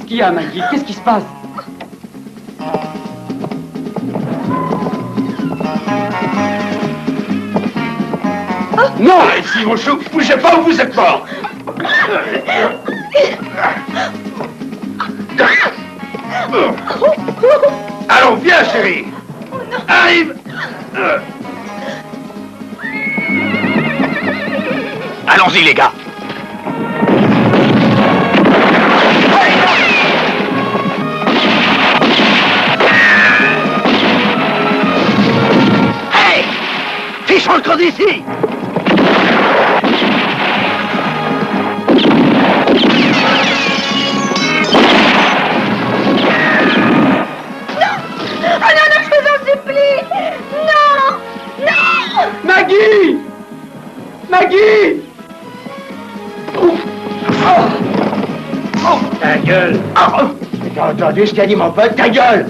Qu'est-ce qu'il y a, Maggie? Qu'est-ce qui se passe? Non! Ici, mon chou, bougez pas ou vous êtes mort! Allons, viens, chérie! Arrive! Allons-y, les gars! Hey! Fichons le camp d'ici! Maggie! Maggie! Ta gueule! T'as entendu ce qu'a dit mon pote? Ta gueule!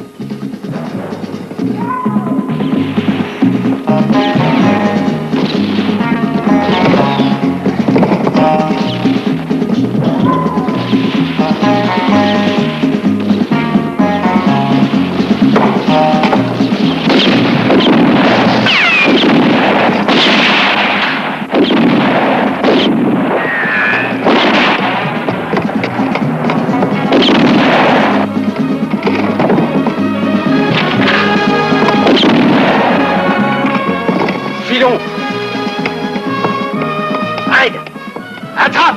Filons! Hyde! Attrape!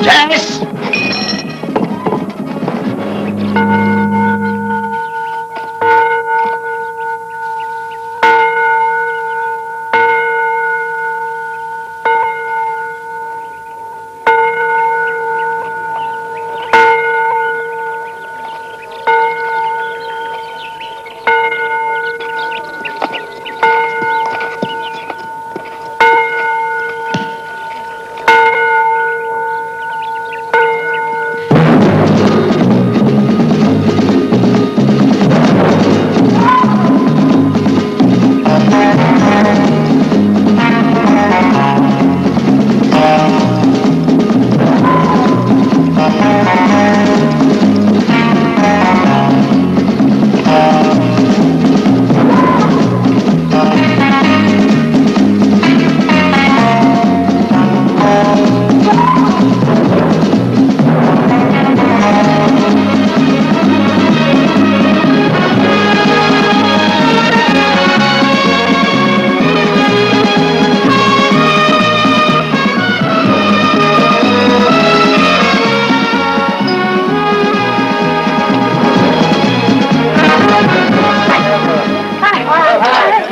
Jess!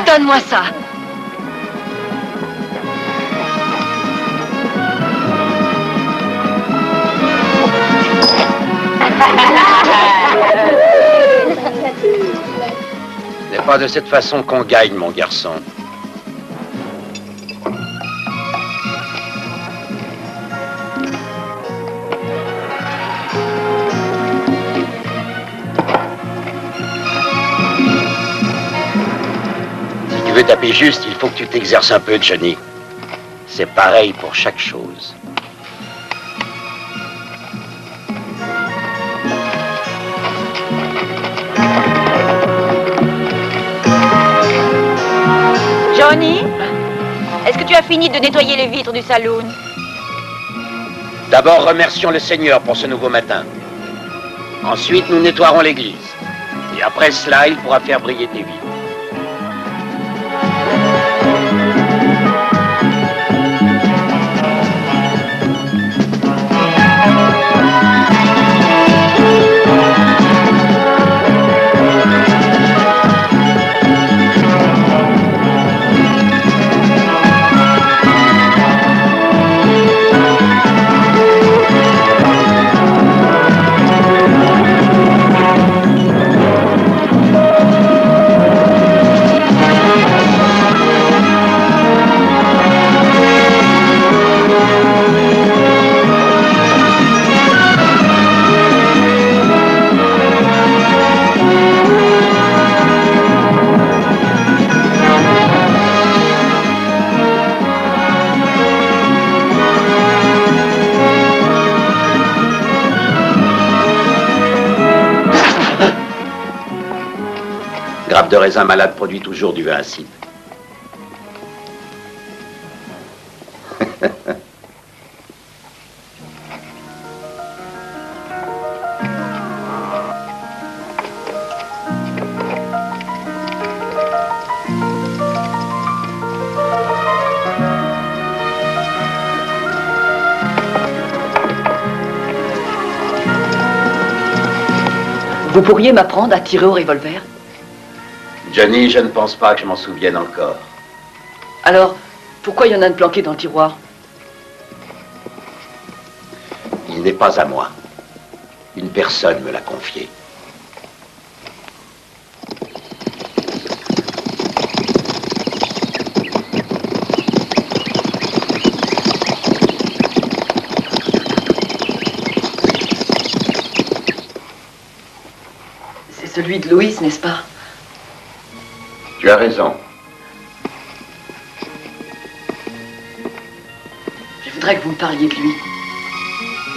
Donne-moi ça. Ce n'est pas de cette façon qu'on gagne, mon garçon. Si tu veux taper juste, il faut que tu t'exerces un peu, Johnny. C'est pareil pour chaque chose. Johnny, est-ce que tu as fini de nettoyer les vitres du saloon? D'abord, remercions le Seigneur pour ce nouveau matin. Ensuite, nous nettoierons l'église. Et après cela, il pourra faire briller tes vitres. raisin malade produit toujours du vin acide. Vous pourriez m'apprendre à tirer au revolver? Johnny, je ne pense pas que je m'en souvienne encore. Alors, pourquoi il y en a une planquée dans le tiroir? Il n'est pas à moi. Une personne me l'a confié. C'est celui de Louise, n'est-ce pas? Tu as raison. Je voudrais que vous me parliez de lui.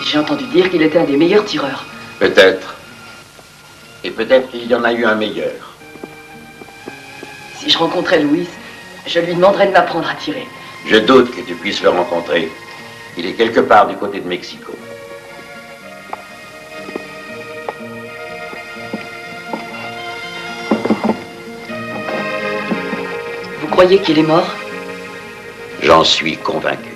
J'ai entendu dire qu'il était un des meilleurs tireurs. Peut-être. Et peut-être qu'il y en a eu un meilleur. Si je rencontrais Louise, je lui demanderais de m'apprendre à tirer. Je doute que tu puisses le rencontrer. Il est quelque part du côté de Mexico. Vous croyez qu'il est mort? J'en suis convaincu.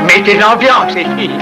Mettez l'ambiance, les filles.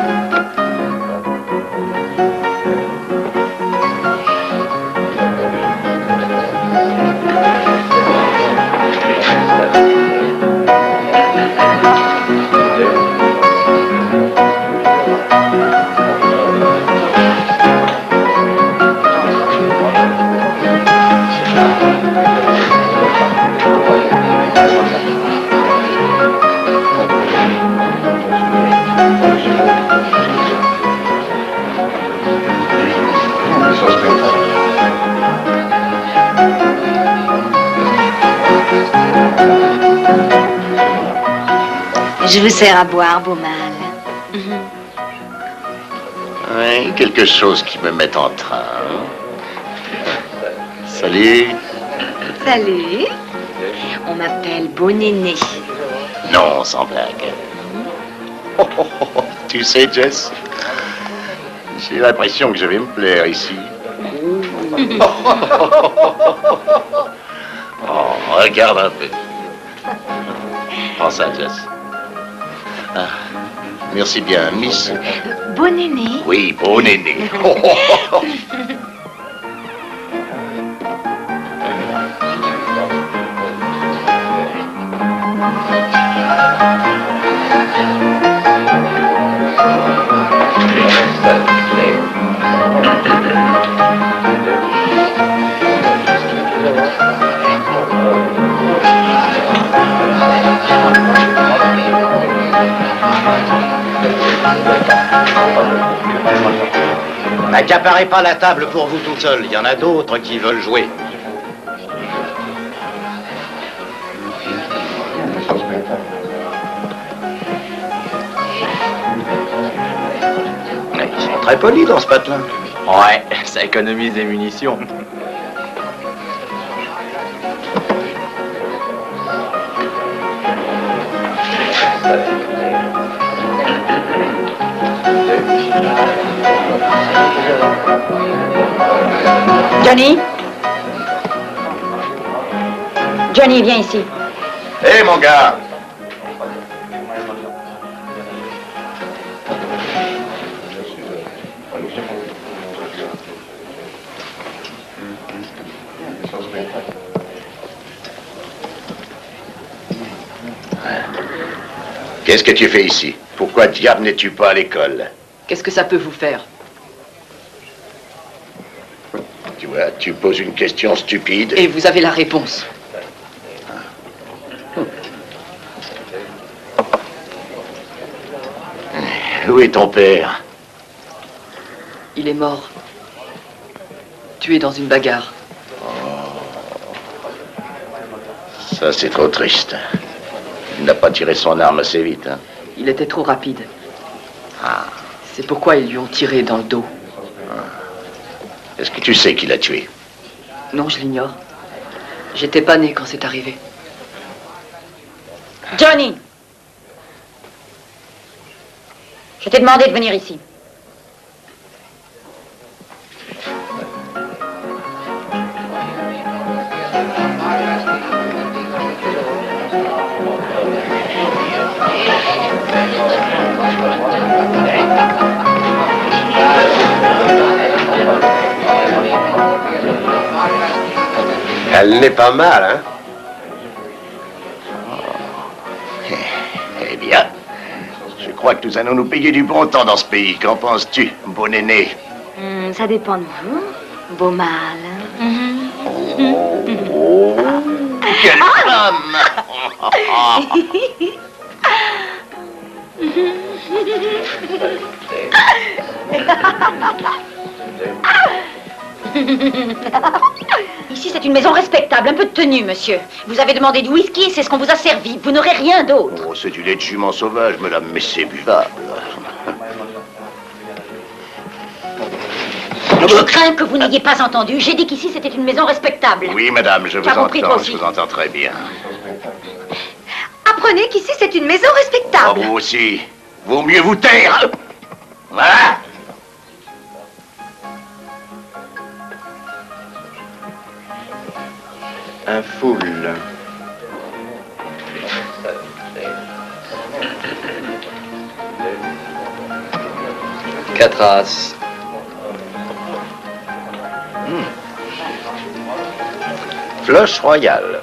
Je vous sers à boire, beau mâle. Oui, quelque chose qui me met en train. Salut. Salut. On m'appelle Beau Néné. Non, sans blague. Tu sais, Jess, j'ai l'impression que je vais me plaire ici. Oh, regarde un peu. Prends ça, Jess. Ah, merci bien, Miss. Beau Néné. Oui, beau néné. N'accaparez pas la table pour vous tout seul. Il y en a d'autres qui veulent jouer. Ils sont très polis dans ce patelin. Ouais, ça économise des munitions. Johnny? Johnny, viens ici. Hé, mon gars. Qu'est-ce que tu fais ici? Pourquoi diable n'es-tu pas à l'école? Qu'est-ce que ça peut vous faire? Tu poses une question stupide. Et vous avez la réponse. Où est ton père? Il est mort. Tué dans une bagarre. Ça, c'est trop triste. Il n'a pas tiré son arme assez vite, hein? Il était trop rapide. Ah. C'est pourquoi ils lui ont tiré dans le dos. Est-ce que tu sais qui l'a tué? Non, je l'ignore. J'étais pas né quand c'est arrivé. Johnny! Je t'ai demandé de venir ici. Elle n'est pas mal, hein? Eh bien, je crois que nous allons nous payer du bon temps dans ce pays. Qu'en penses-tu, bon aîné? Ça dépend de vous, beau mâle. Oh, quelle femme! Ici, c'est une maison respectable, un peu de tenue, monsieur. Vous avez demandé du whisky et c'est ce qu'on vous a servi. Vous n'aurez rien d'autre. Oh, c'est du lait de jument sauvage, madame, mais c'est buvable. Je crains que vous n'ayez pas entendu. J'ai dit qu'ici, c'était une maison respectable. Oui, madame, je vous Tu as compris, toi entends, aussi? je vous entends très bien. Apprenez qu'ici, c'est une maison Oh, respectable. vous aussi. Vaut mieux vous taire. Voilà. Un foule. Quatre as. Flush royale.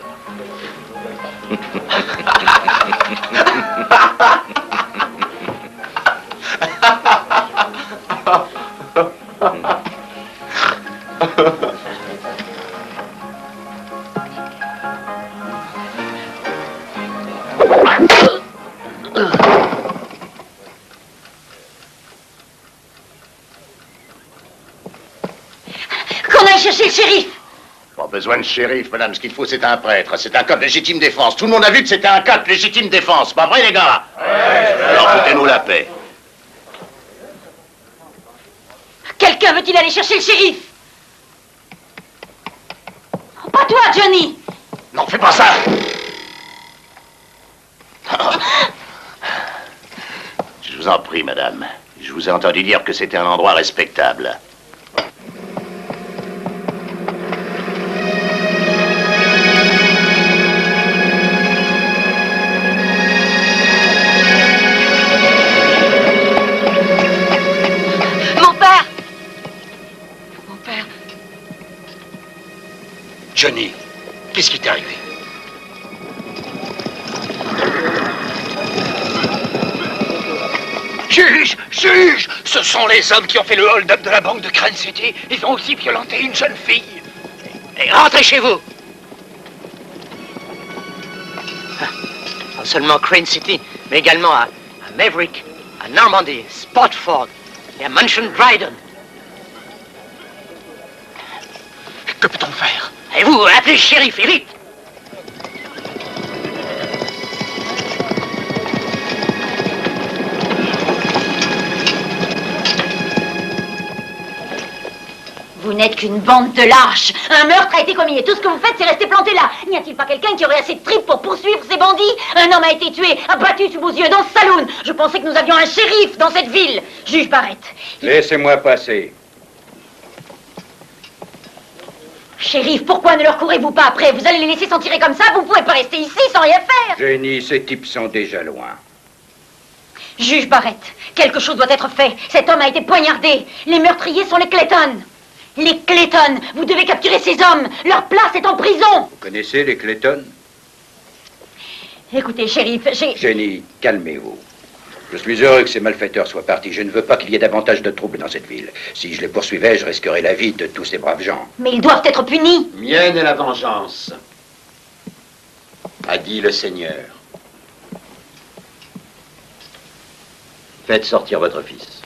Qu'on aille chercher le shérif. Pas besoin de shérif, madame. Ce qu'il faut, c'est un prêtre. C'est un cas de légitime défense. Tout le monde a vu que c'était un cas de légitime défense. Pas vrai, les gars? Alors, foutez-nous la paix. Quelqu'un veut-il aller chercher le shérif? Oh, pas toi, Johnny. Non, fais pas ça. Je vous en prie, madame. Je vous ai entendu dire que c'était un endroit respectable. Mon père. Mon père. Johnny, qu'est-ce qui t'est arrivé? Juge! Juge! Ce sont les hommes qui ont fait le hold-up de la banque de Crane City. Ils ont aussi violenté une jeune fille. Et rentrez chez vous! Non seulement Crane City, mais également à Maverick, à Normandy, Spotsford et à Mansion Dryden. Que peut-on faire? Et vous, appelez le shérif, et vite! Vous n'êtes qu'une bande de lâches. Un meurtre a été commis et tout ce que vous faites, c'est rester planté là. N'y a-t-il pas quelqu'un qui aurait assez de tripes pour poursuivre ces bandits? Un homme a été tué, abattu sous vos yeux dans ce saloon. Je pensais que nous avions un shérif dans cette ville. Juge Barrett. Laissez-moi passer. Shérif, pourquoi ne leur courez-vous pas après? Vous allez les laisser s'en tirer comme ça? Vous ne pouvez pas rester ici sans rien faire. Jenny, ces types sont déjà loin. Juge Barrett, quelque chose doit être fait. Cet homme a été poignardé. Les meurtriers sont les Clayton. Les Clayton, vous devez capturer ces hommes. Leur place est en prison. Vous connaissez les Clayton? Écoutez, shérif, j'ai... Jenny, calmez-vous. Je suis heureux que ces malfaiteurs soient partis. Je ne veux pas qu'il y ait davantage de troubles dans cette ville. Si je les poursuivais, je risquerais la vie de tous ces braves gens. Mais ils doivent être punis. Mienne est la vengeance, a dit le Seigneur. Faites sortir votre fils.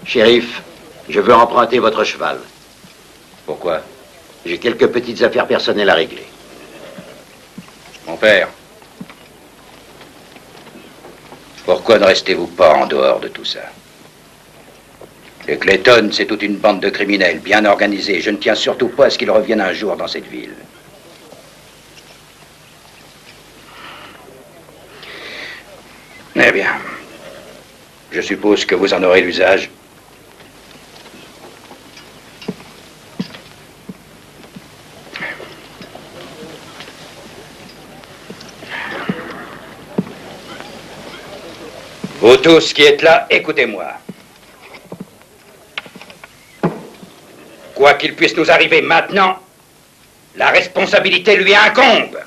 Shérif, je veux emprunter votre cheval. Pourquoi? J'ai quelques petites affaires personnelles à régler. Mon père, pourquoi ne restez-vous pas en dehors de tout ça? Les Clayton, c'est toute une bande de criminels bien organisés. Je ne tiens surtout pas à ce qu'ils reviennent un jour dans cette ville. Eh bien, je suppose que vous en aurez l'usage. Vous tous qui êtes là, écoutez-moi. Quoi qu'il puisse nous arriver maintenant, la responsabilité lui incombe.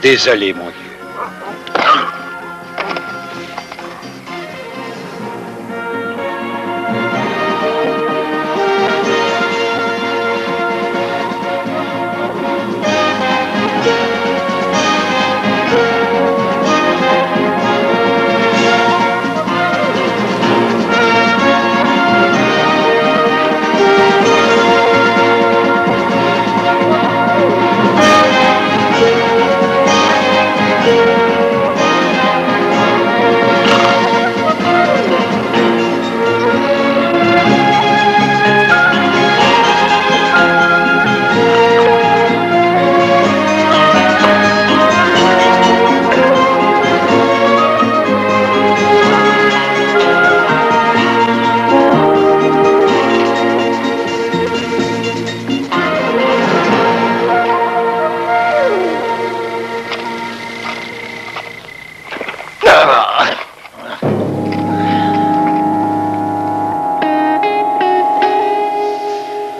Désolé, mon Dieu.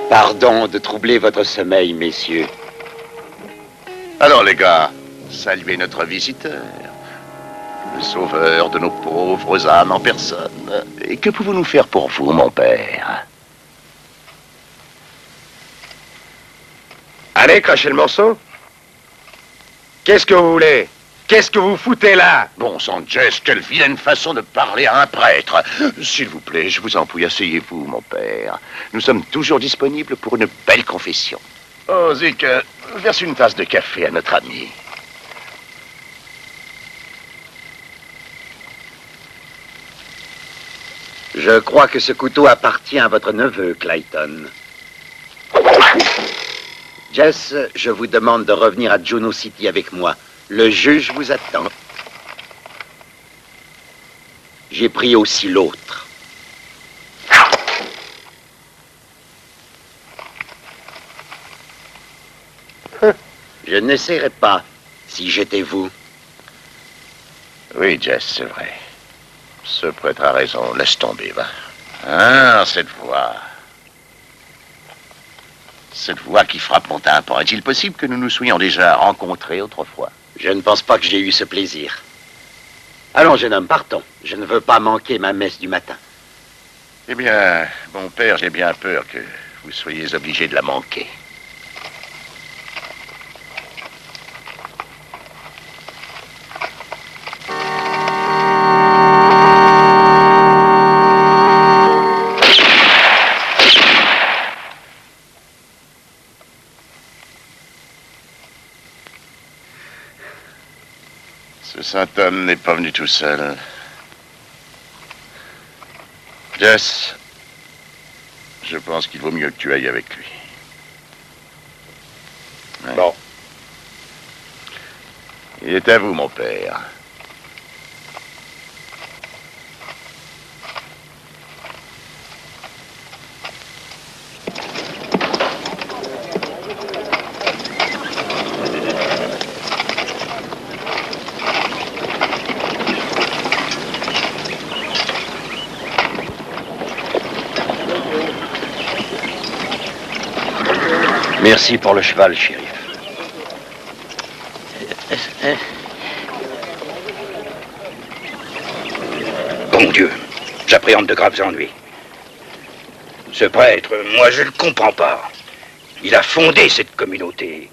Pardon de troubler votre sommeil, messieurs. Alors, les gars, saluez notre visiteur, le sauveur de nos pauvres âmes en personne. Et que pouvons-nous faire pour vous, mon père? Allez, crachez le morceau. Qu'est-ce que vous voulez? Qu'est-ce que vous foutez là? Bon sang, Jess, quelle vilaine façon de parler à un prêtre. S'il vous plaît, je vous en prie, asseyez-vous, mon père. Nous sommes toujours disponibles pour une belle confession. Oh, Zic, verse une tasse de café à notre ami. Je crois que ce couteau appartient à votre neveu, Clayton. Jess, je vous demande de revenir à Juno City avec moi. Le juge vous attend. J'ai pris aussi l'autre. Je n'essaierai pas, si j'étais vous. Oui, Jess, c'est vrai. Ce prêtre a raison. Laisse tomber, va. Ah, cette voix. Cette voix qui frappe mon tympan. Est-il possible que nous nous soyons déjà rencontrés autrefois? Je ne pense pas que j'ai eu ce plaisir. Allons, jeune homme, partons. Je ne veux pas manquer ma messe du matin. Eh bien, mon père, j'ai bien peur que vous soyez obligé de la manquer. saint homme n'est pas venu tout seul. Jess, je pense qu'il vaut mieux que tu ailles avec lui. Ouais. Bon. Il est à vous, mon père. Merci pour le cheval, shérif. Bon Dieu, j'appréhende de graves ennuis. Ce prêtre, moi je ne le comprends pas. Il a fondé cette communauté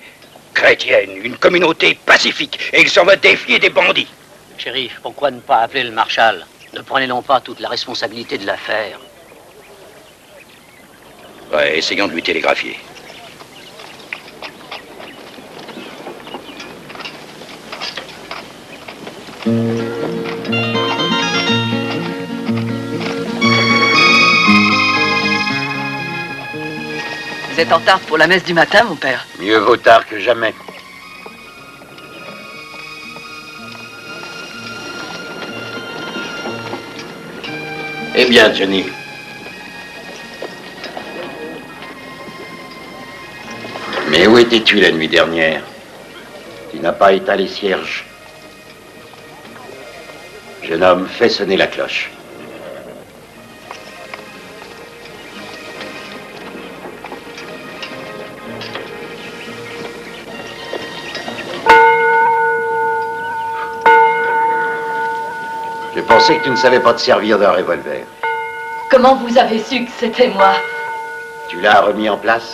chrétienne, une communauté pacifique, et il s'en va défier des bandits. Shérif, pourquoi ne pas appeler le marshal? Ne prenez-nous pas toute la responsabilité de l'affaire? Ouais, essayons de lui télégraphier. Vous êtes en retard pour la messe du matin, mon père. Mieux vaut tard que jamais. Eh bien, Johnny. Mais où étais-tu la nuit dernière? Tu n'as pas éteint les cierges. Jeune homme, fais sonner la cloche. Je pensais que tu ne savais pas te servir d'un revolver. Comment vous avez su que c'était moi? Tu l'as remis en place?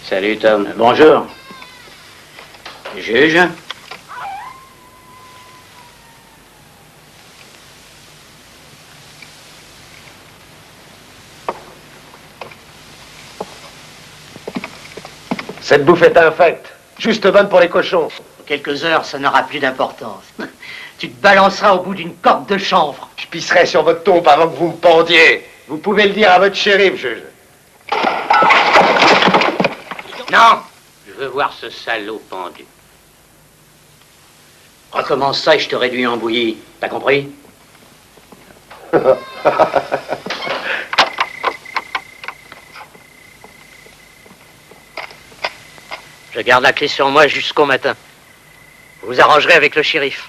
Salut, Tom. Bonjour. Juge. Cette bouffe est infecte. Juste bonne pour les cochons. Dans quelques heures, ça n'aura plus d'importance. Tu te balanceras au bout d'une corde de chanvre. Je pisserai sur votre tombe avant que vous me pendiez. Vous pouvez le dire à votre shérif, juge. Non! Je veux voir ce salaud pendu. Recommence ça et je te réduis en bouillie. T'as compris? Je garde la clé sur moi jusqu'au matin. Vous arrangerez avec le shérif.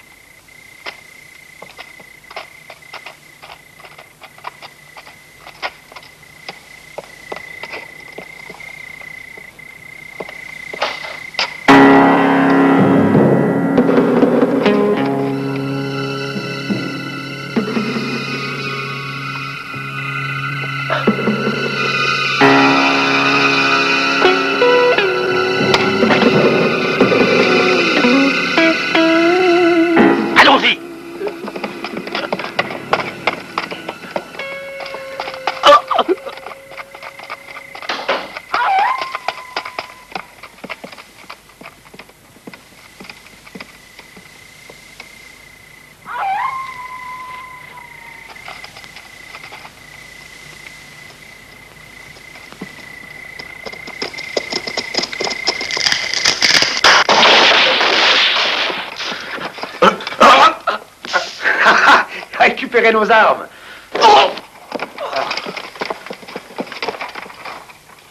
Récupérez nos armes.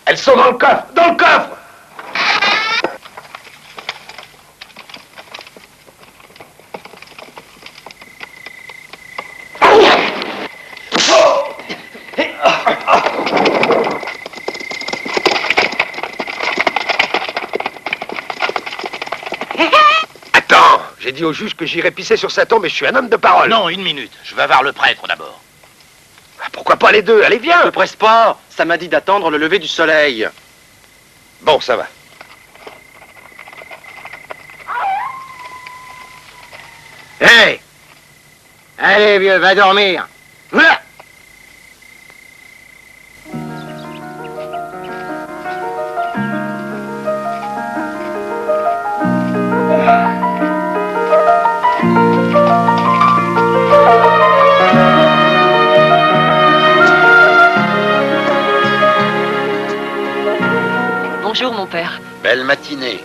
Elles sont dans le coffre. Dans le coffre. J'ai dit au juge que j'irais pisser sur sa tombe et je suis un homme de parole. Non, une minute. Je vais voir le prêtre d'abord. pourquoi pas les deux? Allez, viens! Ne presse pas. Ça m'a dit d'attendre le lever du soleil. Bon, ça va. Hey! Allez, vieux, va dormir. Voilà. Bonjour, mon père. Belle matinée.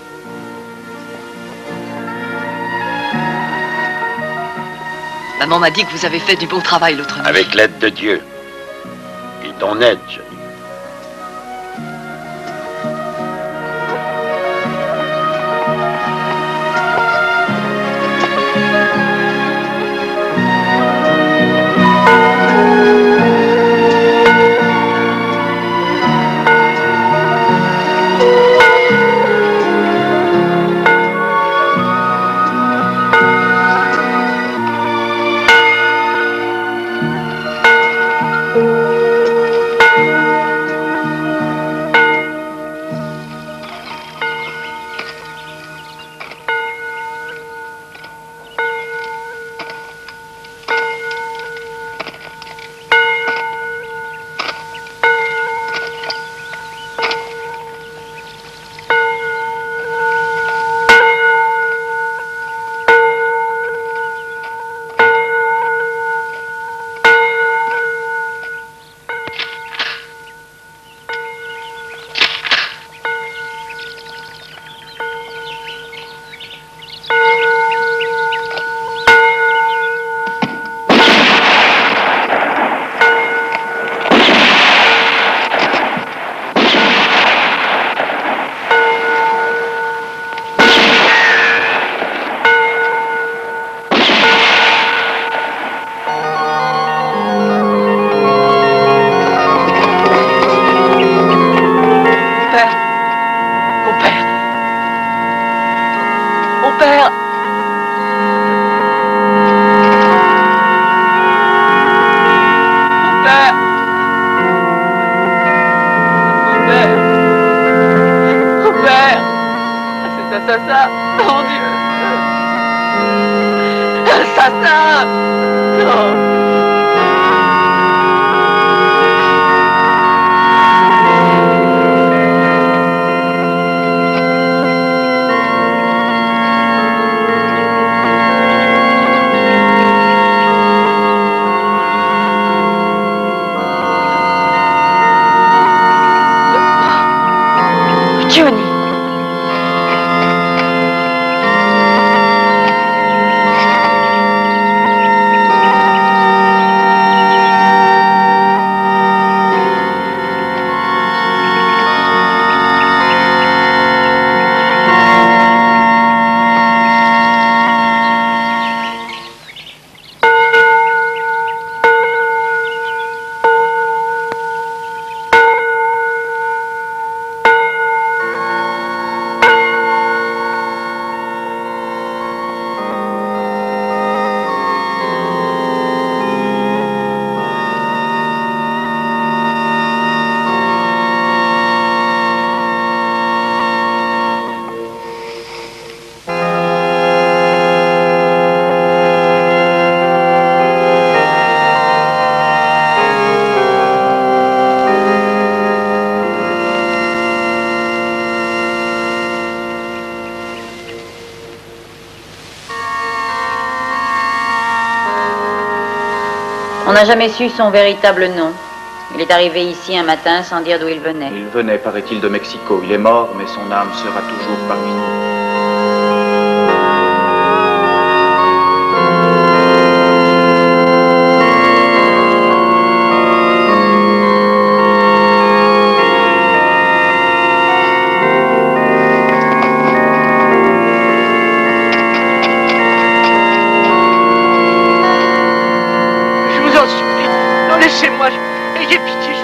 Maman m'a dit que vous avez fait du bon travail l'autre nuit. Avec l'aide de Dieu. Et ton aide, Johnny. On n'a jamais su son véritable nom. Il est arrivé ici un matin sans dire d'où il venait. Il venait, paraît-il, de Mexico. Il est mort, mais son âme sera toujours parmi nous. Laissez-moi, ayez pitié,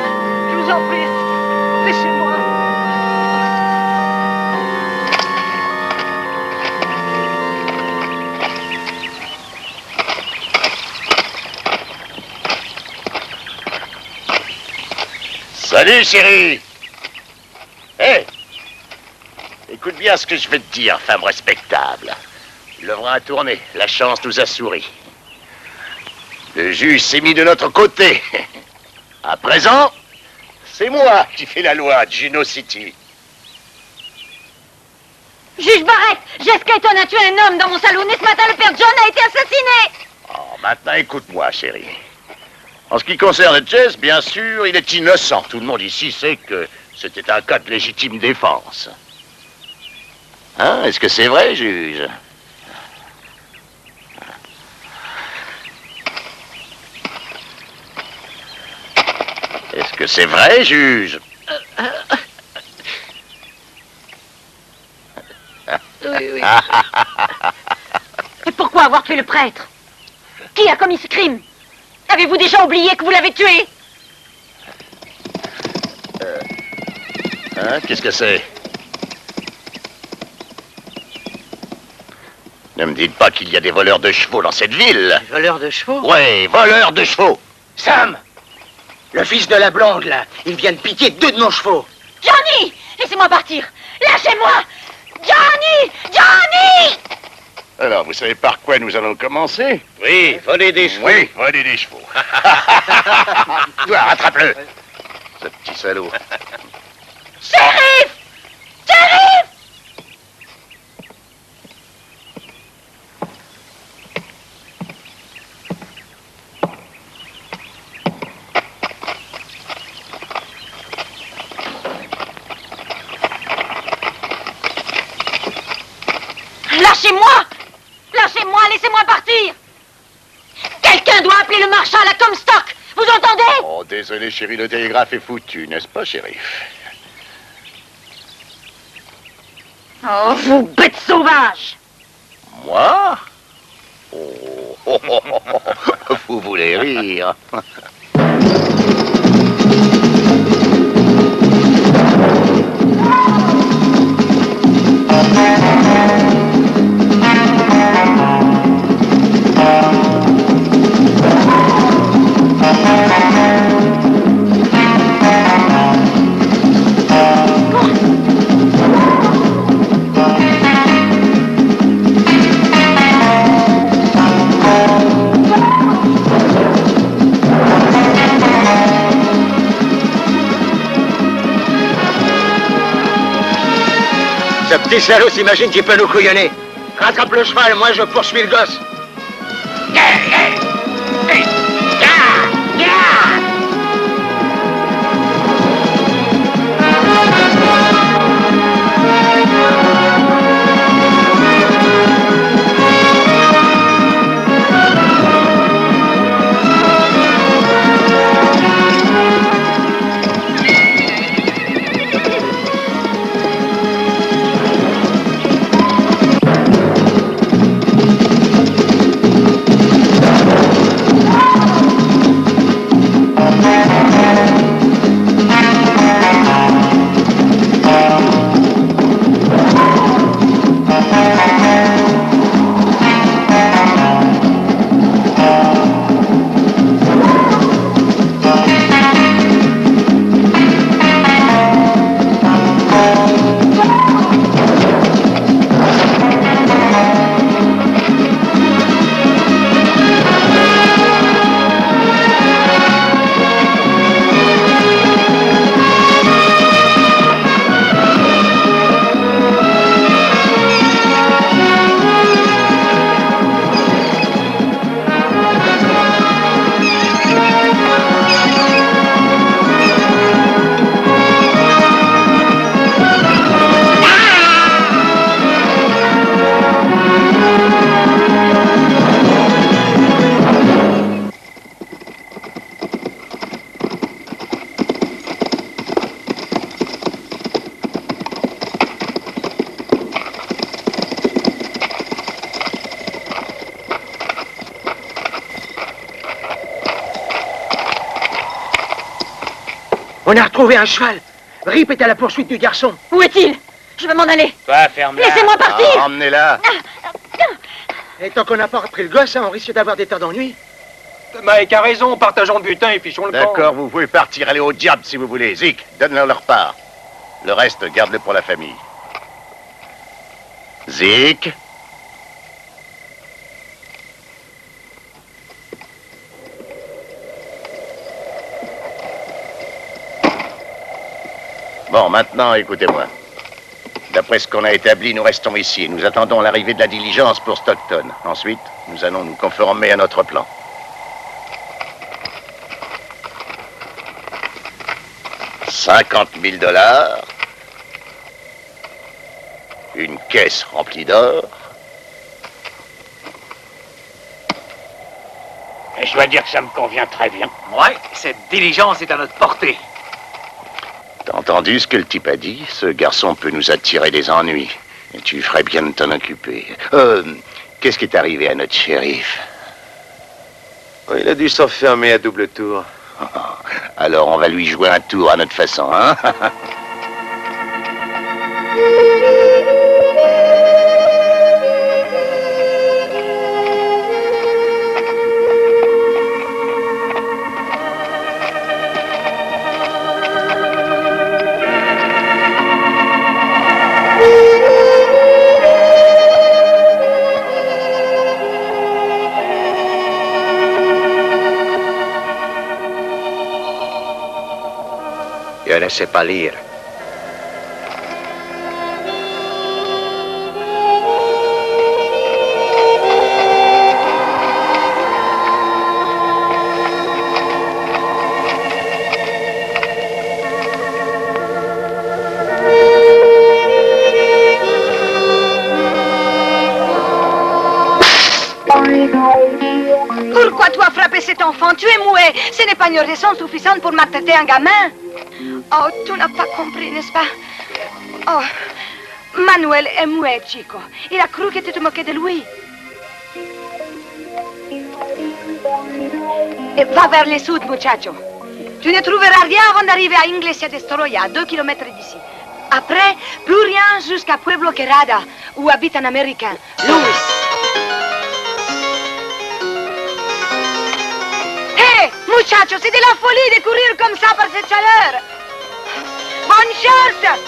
je vous en prie, laissez-moi. Salut, chérie. Hé, écoute bien ce que je vais te dire, femme respectable. Le bras a tourné, la chance nous a souri. Le juge s'est mis de notre côté. À présent, c'est moi qui fais la loi de Juno City. Juge Barrett, Jess Clayton a tué un homme dans mon salon et ce matin le père John a été assassiné. Oh, maintenant écoute-moi, chérie. En ce qui concerne Jess, bien sûr, il est innocent. Tout le monde ici sait que c'était un cas de légitime défense. Hein? Est-ce que c'est vrai, juge? Est-ce que c'est vrai, juge? Oui. Et pourquoi avoir tué le prêtre? Qui a commis ce crime? Avez-vous déjà oublié que vous l'avez tué? Hein? Qu'est-ce que c'est? Ne me dites pas qu'il y a des voleurs de chevaux dans cette ville. Des voleurs de chevaux? Ouais, voleurs de chevaux. Sam! Le fils de la blonde, là, il vient de piquer 2 de nos chevaux. Johnny! Laissez-moi partir! Lâchez-moi! Johnny! Johnny! Alors, vous savez par quoi nous allons commencer? Oui, voler des chevaux. Oui, voler des chevaux. Toi, rattrape-le. Ce petit salaud. Shérif! Shérif! Lâchez-moi! Lâchez-moi, laissez-moi partir! Quelqu'un doit appeler le marshal à Comstock! Vous entendez? Oh, désolé, chérie, le télégraphe est foutu, n'est-ce pas, shérif? Oh, vous bêtes sauvages! Moi? Oh, vous voulez rire? Ce petit salaud s'imagine qu'il peut nous couillonner. Rattrape le cheval, moi je poursuis le gosse. On a retrouvé un cheval. Rip est à la poursuite du garçon. Où est-il? Je vais m'en aller. Toi, ferme-la. Laissez-moi partir! Emmenez-la. Et tant qu'on n'a pas repris le gosse, hein, on risque d'avoir des temps d'ennui. Mike a raison, partageons le butin et fichons le camp. D'accord, vous pouvez partir, aller au diable si vous voulez. Zik, donne-leur leur part. Le reste, garde-le pour la famille. Zik. Bon, maintenant, écoutez-moi. D'après ce qu'on a établi, nous restons ici. Nous attendons l'arrivée de la diligence pour Stockton. Ensuite, nous allons nous conformer à notre plan. $50 000, une caisse remplie d'or. Et je dois dire que ça me convient très bien. Ouais, cette diligence est à notre portée. T'as entendu ce que le type a dit? Ce garçon peut nous attirer des ennuis. Et tu ferais bien de t'en occuper. Qu'est-ce qui est arrivé à notre shérif? Oh, il a dû s'enfermer à double tour. Alors on va lui jouer un tour à notre façon, hein? Je ne sais pas lire. Pourquoi tu as frappé cet enfant? Tu es muet. Ce n'est pas une raison suffisante pour maltraiter un gamin. Oh, tu n'as pas compris, n'est-ce pas? Oh, Manuel est muet, Chico. Il a cru que tu te moquais de lui. Et va vers le sud, muchacho. Tu ne trouveras rien avant d'arriver à Iglesia de Storoya, à 2 kilomètres d'ici. Après, plus rien jusqu'à Pueblo Querada, où habite un Américain, Louis. Hé, muchacho, c'est de la folie de courir comme ça par cette chaleur. Bonne chance!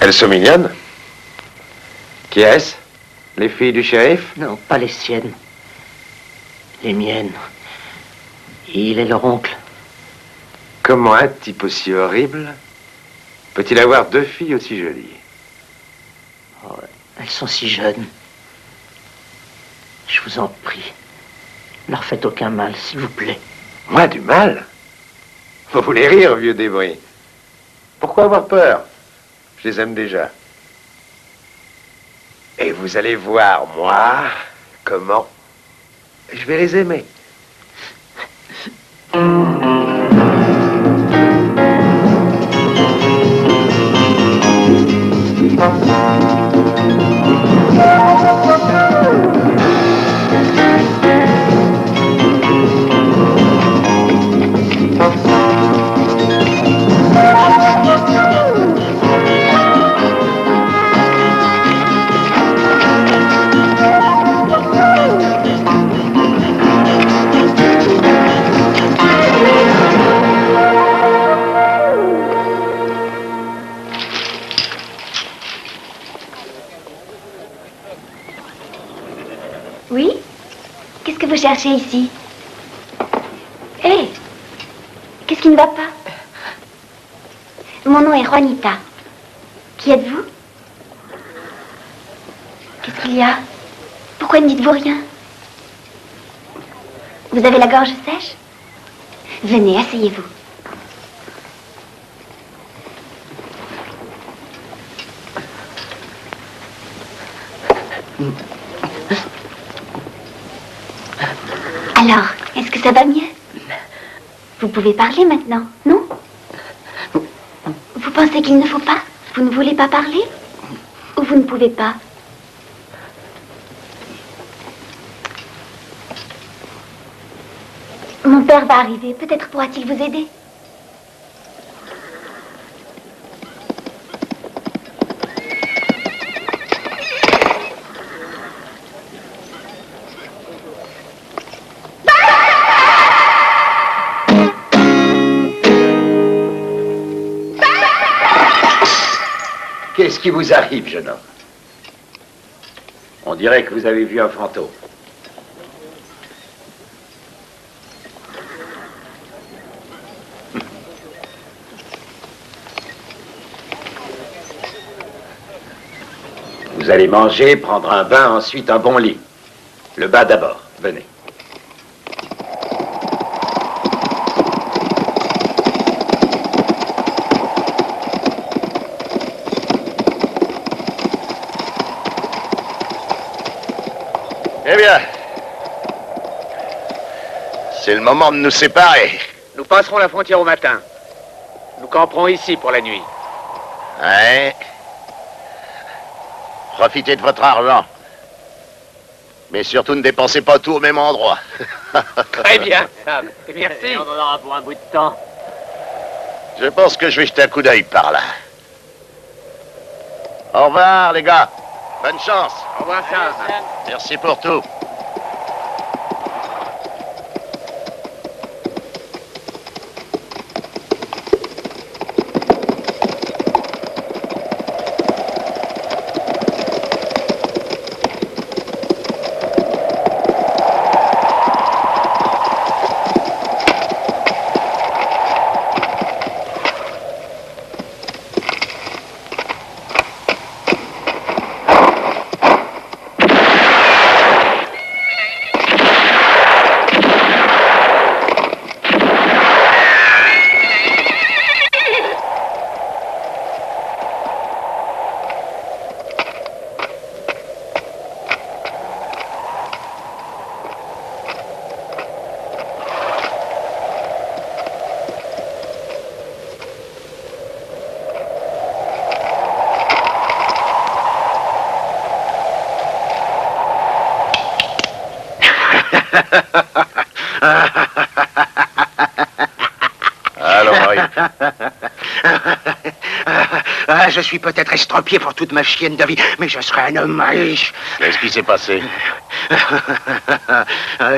Elles sont mignonnes. Qui est-ce? Les filles du shérif? Non, pas les siennes. Les miennes. Il est leur oncle. Comment un type aussi horrible peut-il avoir 2 filles aussi jolies? Oh, elles sont si jeunes. Je vous en prie. Ne leur faites aucun mal, s'il vous plaît. Moi, du mal? Vous voulez rire, vieux débris? Pourquoi avoir peur? Je les aime déjà. Et vous allez voir, moi, comment je vais les aimer. Oui? Qu'est-ce que vous cherchez ici? Hé! Qu'est-ce qui ne va pas? Mon nom est Juanita. Qui êtes-vous? Qu'est-ce qu'il y a? Pourquoi ne dites-vous rien? Vous avez la gorge sèche? Venez, asseyez-vous. Alors, est-ce que ça va mieux? Vous pouvez parler maintenant, non? Vous pensez qu'il ne faut pas? Vous ne voulez pas parler? Ou vous ne pouvez pas? Mon père va arriver. Peut-être pourra-t-il vous aider. Qu'est-ce qui vous arrive, jeune homme? On dirait que vous avez vu un fantôme. Vous allez manger, prendre un bain, ensuite un bon lit. Le bas d'abord. Venez. Eh bien, c'est le moment de nous séparer. Nous passerons la frontière au matin. Nous camperons ici pour la nuit. Ouais. Profitez de votre argent. Mais surtout ne dépensez pas tout au même endroit. Très bien. Merci. On en aura pour un bout de temps. Je pense que je vais jeter un coup d'œil par là. Au revoir, les gars. Bonne chance. Au revoir, Sam. Merci pour tout. Allons, Marie. Je suis peut-être estropié pour toute ma chienne de vie, mais je serai un homme riche. Qu'est-ce qui s'est passé?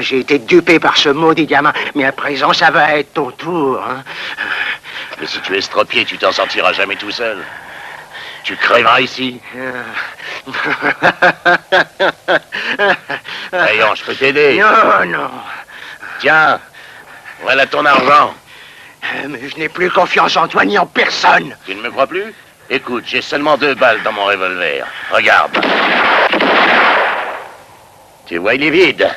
J'ai été dupé par ce maudit gamin, mais à présent, ça va être ton tour. Hein. Mais si tu es estropié, tu t'en sortiras jamais tout seul. Tu crèveras ici. Voyons, je peux t'aider. Non, non. Tiens, voilà ton argent. Mais je n'ai plus confiance en toi ni en personne. Tu ne me crois plus? Écoute, j'ai seulement 2 balles dans mon revolver. Regarde. Tu vois, il est vide.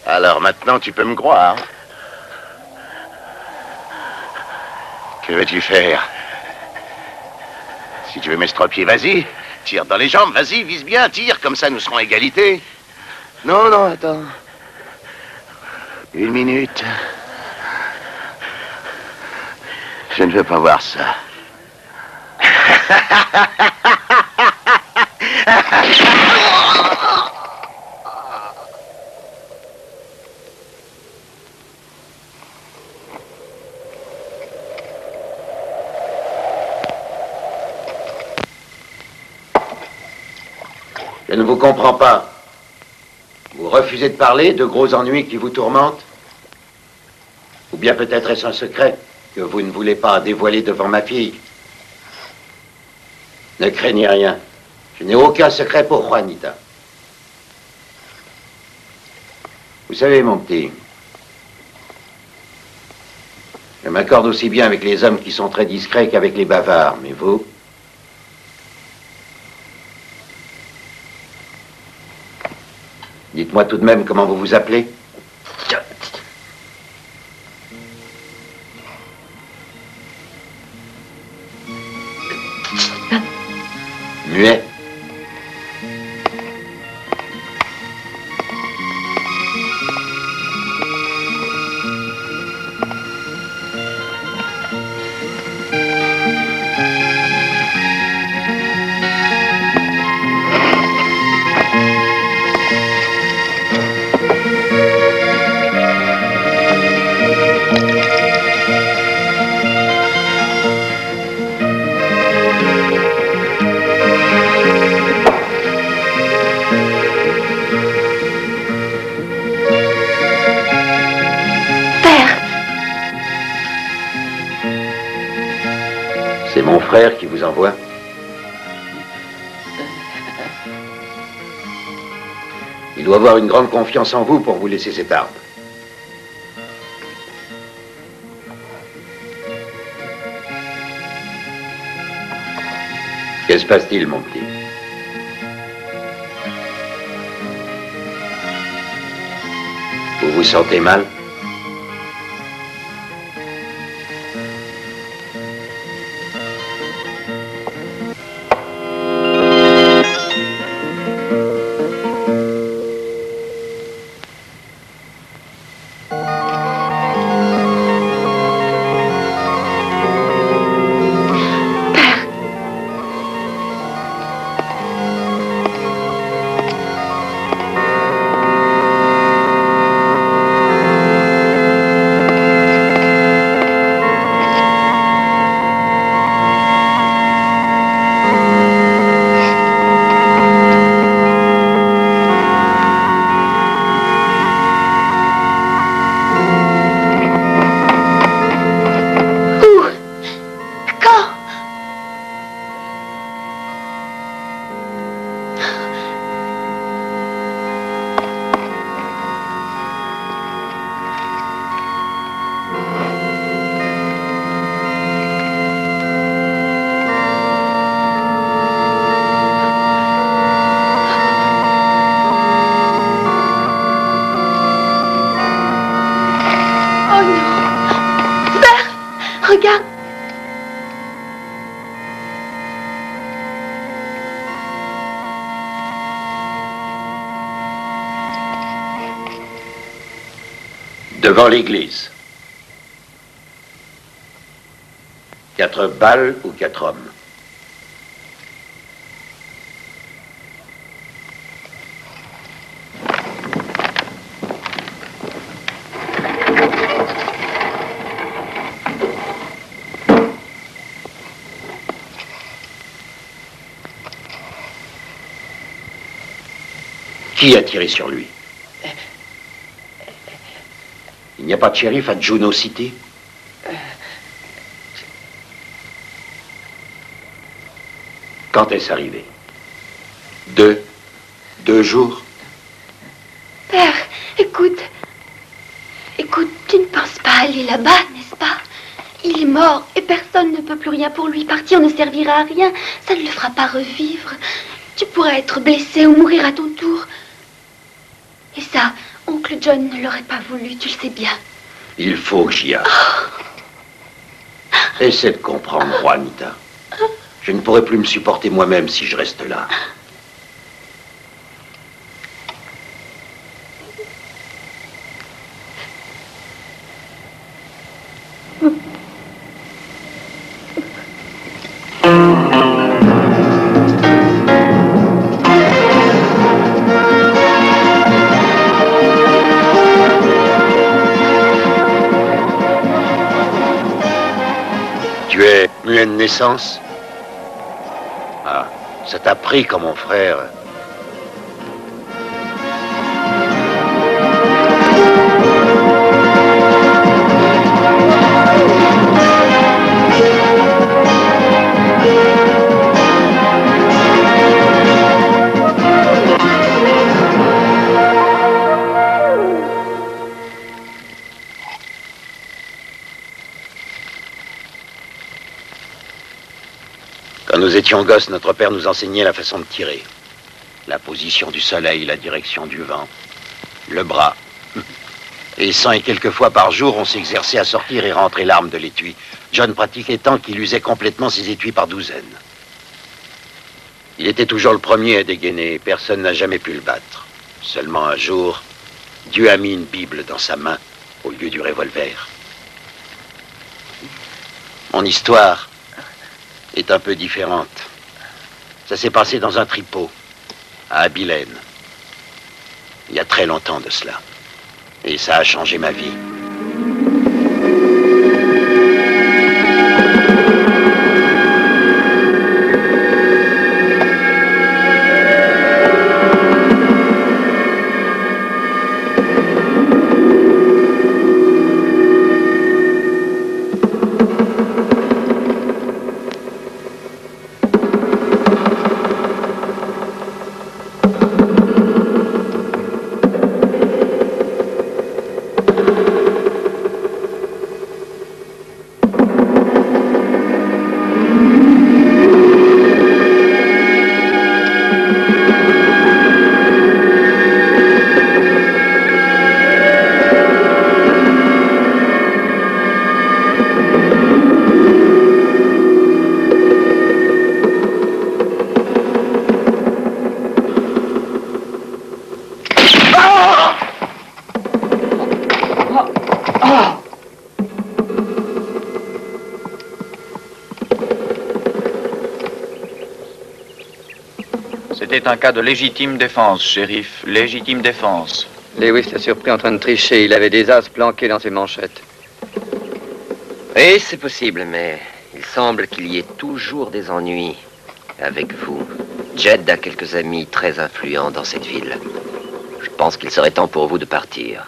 Alors maintenant, tu peux me croire. Que veux-tu faire? Si tu veux m'estropier, vas-y. Tire dans les jambes, vas-y, vise bien, tire. Comme ça, nous serons à égalité. Non, non, attends. 1 minute. Je ne veux pas voir ça. Je ne vous comprends pas. Vous refusez de parler de gros ennuis qui vous tourmentent? Ou bien peut-être est-ce un secret que vous ne voulez pas dévoiler devant ma fille? Ne craignez rien. Je n'ai aucun secret pour Juanita. Vous savez, mon petit, je m'accorde aussi bien avec les hommes qui sont très discrets qu'avec les bavards, mais vous, Dites-moi tout de même comment vous vous appelez. Muet. C'est mon frère qui vous envoie. Il doit avoir une grande confiance en vous pour vous laisser cette arme. Que se passe-t-il, mon petit? Vous vous sentez mal? Regarde. Devant l'église. 4 balles ou 4 hommes? Qui a tiré sur lui? Il n'y a pas de shérif à Juno City? Quand est-ce arrivé? 2 jours? Père, écoute. Écoute, tu ne penses pas aller là-bas, n'est-ce pas? Il est mort et personne ne peut plus rien pour lui. Partir ne servira à rien. Ça ne le fera pas revivre. Tu pourrais être blessé ou mourir à ton tour. Et ça, oncle John ne l'aurait pas voulu, tu le sais bien. Il faut que j'y aille. Essaie de comprendre, Juanita. Je ne pourrai plus me supporter moi-même si je reste là. Tu es muet de naissance? Ah, ça t'a pris comme mon frère. Quand nous étions gosses, notre père nous enseignait la façon de tirer. La position du soleil, la direction du vent, le bras. Et 100 et quelques fois par jour, on s'exerçait à sortir et rentrer l'arme de l'étui. John pratiquait tant qu'il usait complètement ses étuis par douzaines. Il était toujours le premier à dégainer. Personne n'a jamais pu le battre. Seulement un jour, Dieu a mis une Bible dans sa main au lieu du revolver. Mon histoire est un peu différente. Ça s'est passé dans un tripot, à Abilène. Il y a très longtemps de cela. Et ça a changé ma vie. C'était un cas de légitime défense, shérif. Légitime défense. Lewis l'a surpris en train de tricher. Il avait des as planqués dans ses manchettes. Oui, c'est possible, mais il semble qu'il y ait toujours des ennuis avec vous. Jed a quelques amis très influents dans cette ville. Je pense qu'il serait temps pour vous de partir.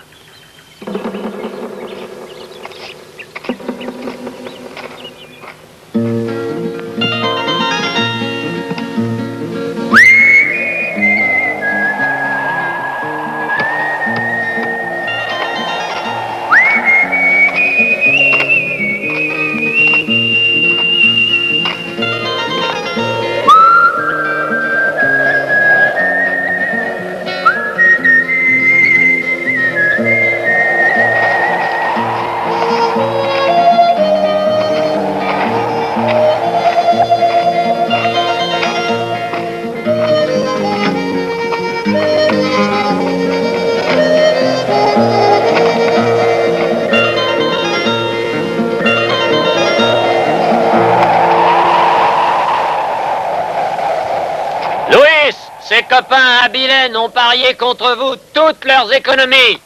Ses copains à Abilène ont parié contre vous toutes leurs économies.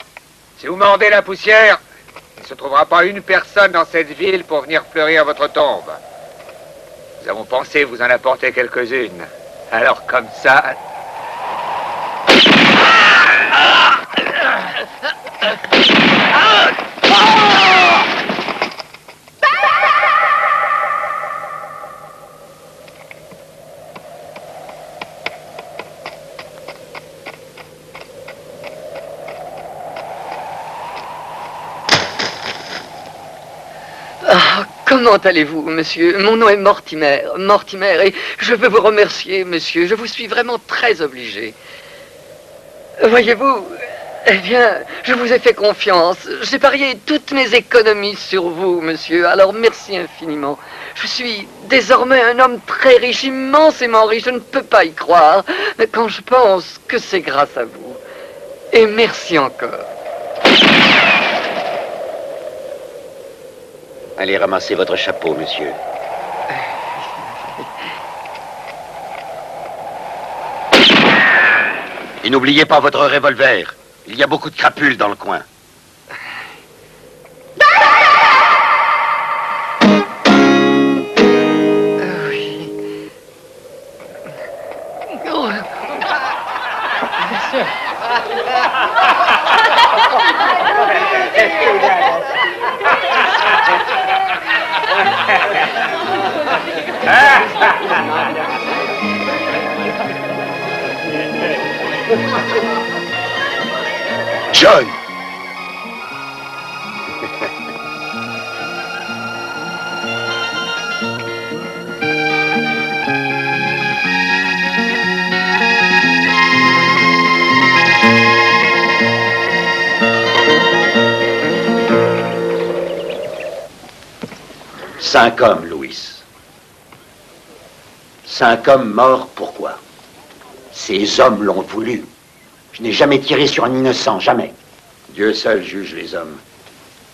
Si vous mordez la poussière, il ne se trouvera pas une personne dans cette ville pour venir fleurir votre tombe. Nous avons pensé vous en apporter quelques-unes. Alors comme ça... Comment allez-vous, monsieur? Mon nom est Mortimer. Mortimer, et je veux vous remercier, monsieur. Je vous suis vraiment très obligé. Voyez-vous, eh bien, je vous ai fait confiance. J'ai parié toutes mes économies sur vous, monsieur. Alors, merci infiniment. Je suis désormais un homme très riche, immensément riche. Je ne peux pas y croire. Mais quand je pense que c'est grâce à vous. Et merci encore. Allez ramasser votre chapeau, monsieur. Et n'oubliez pas votre revolver. Il y a beaucoup de crapules dans le coin. Oui. Oh. Monsieur. John! 5 hommes, Louis. 5 hommes morts, pourquoi? Ces hommes l'ont voulu. Je n'ai jamais tiré sur un innocent, jamais. Dieu seul juge les hommes.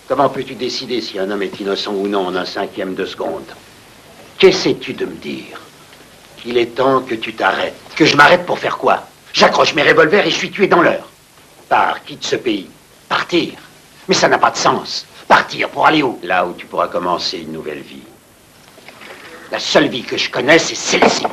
Comment peux-tu décider si un homme est innocent ou non en un cinquième de seconde? Qu'essaies-tu de me dire? Il est temps que tu t'arrêtes. Que je m'arrête pour faire quoi? J'accroche mes revolvers et je suis tué dans l'heure. Pars, quitte ce pays. Partir. Mais ça n'a pas de sens. Partir pour aller où? Là où tu pourras commencer une nouvelle vie. La seule vie que je connais, c'est celle-ci.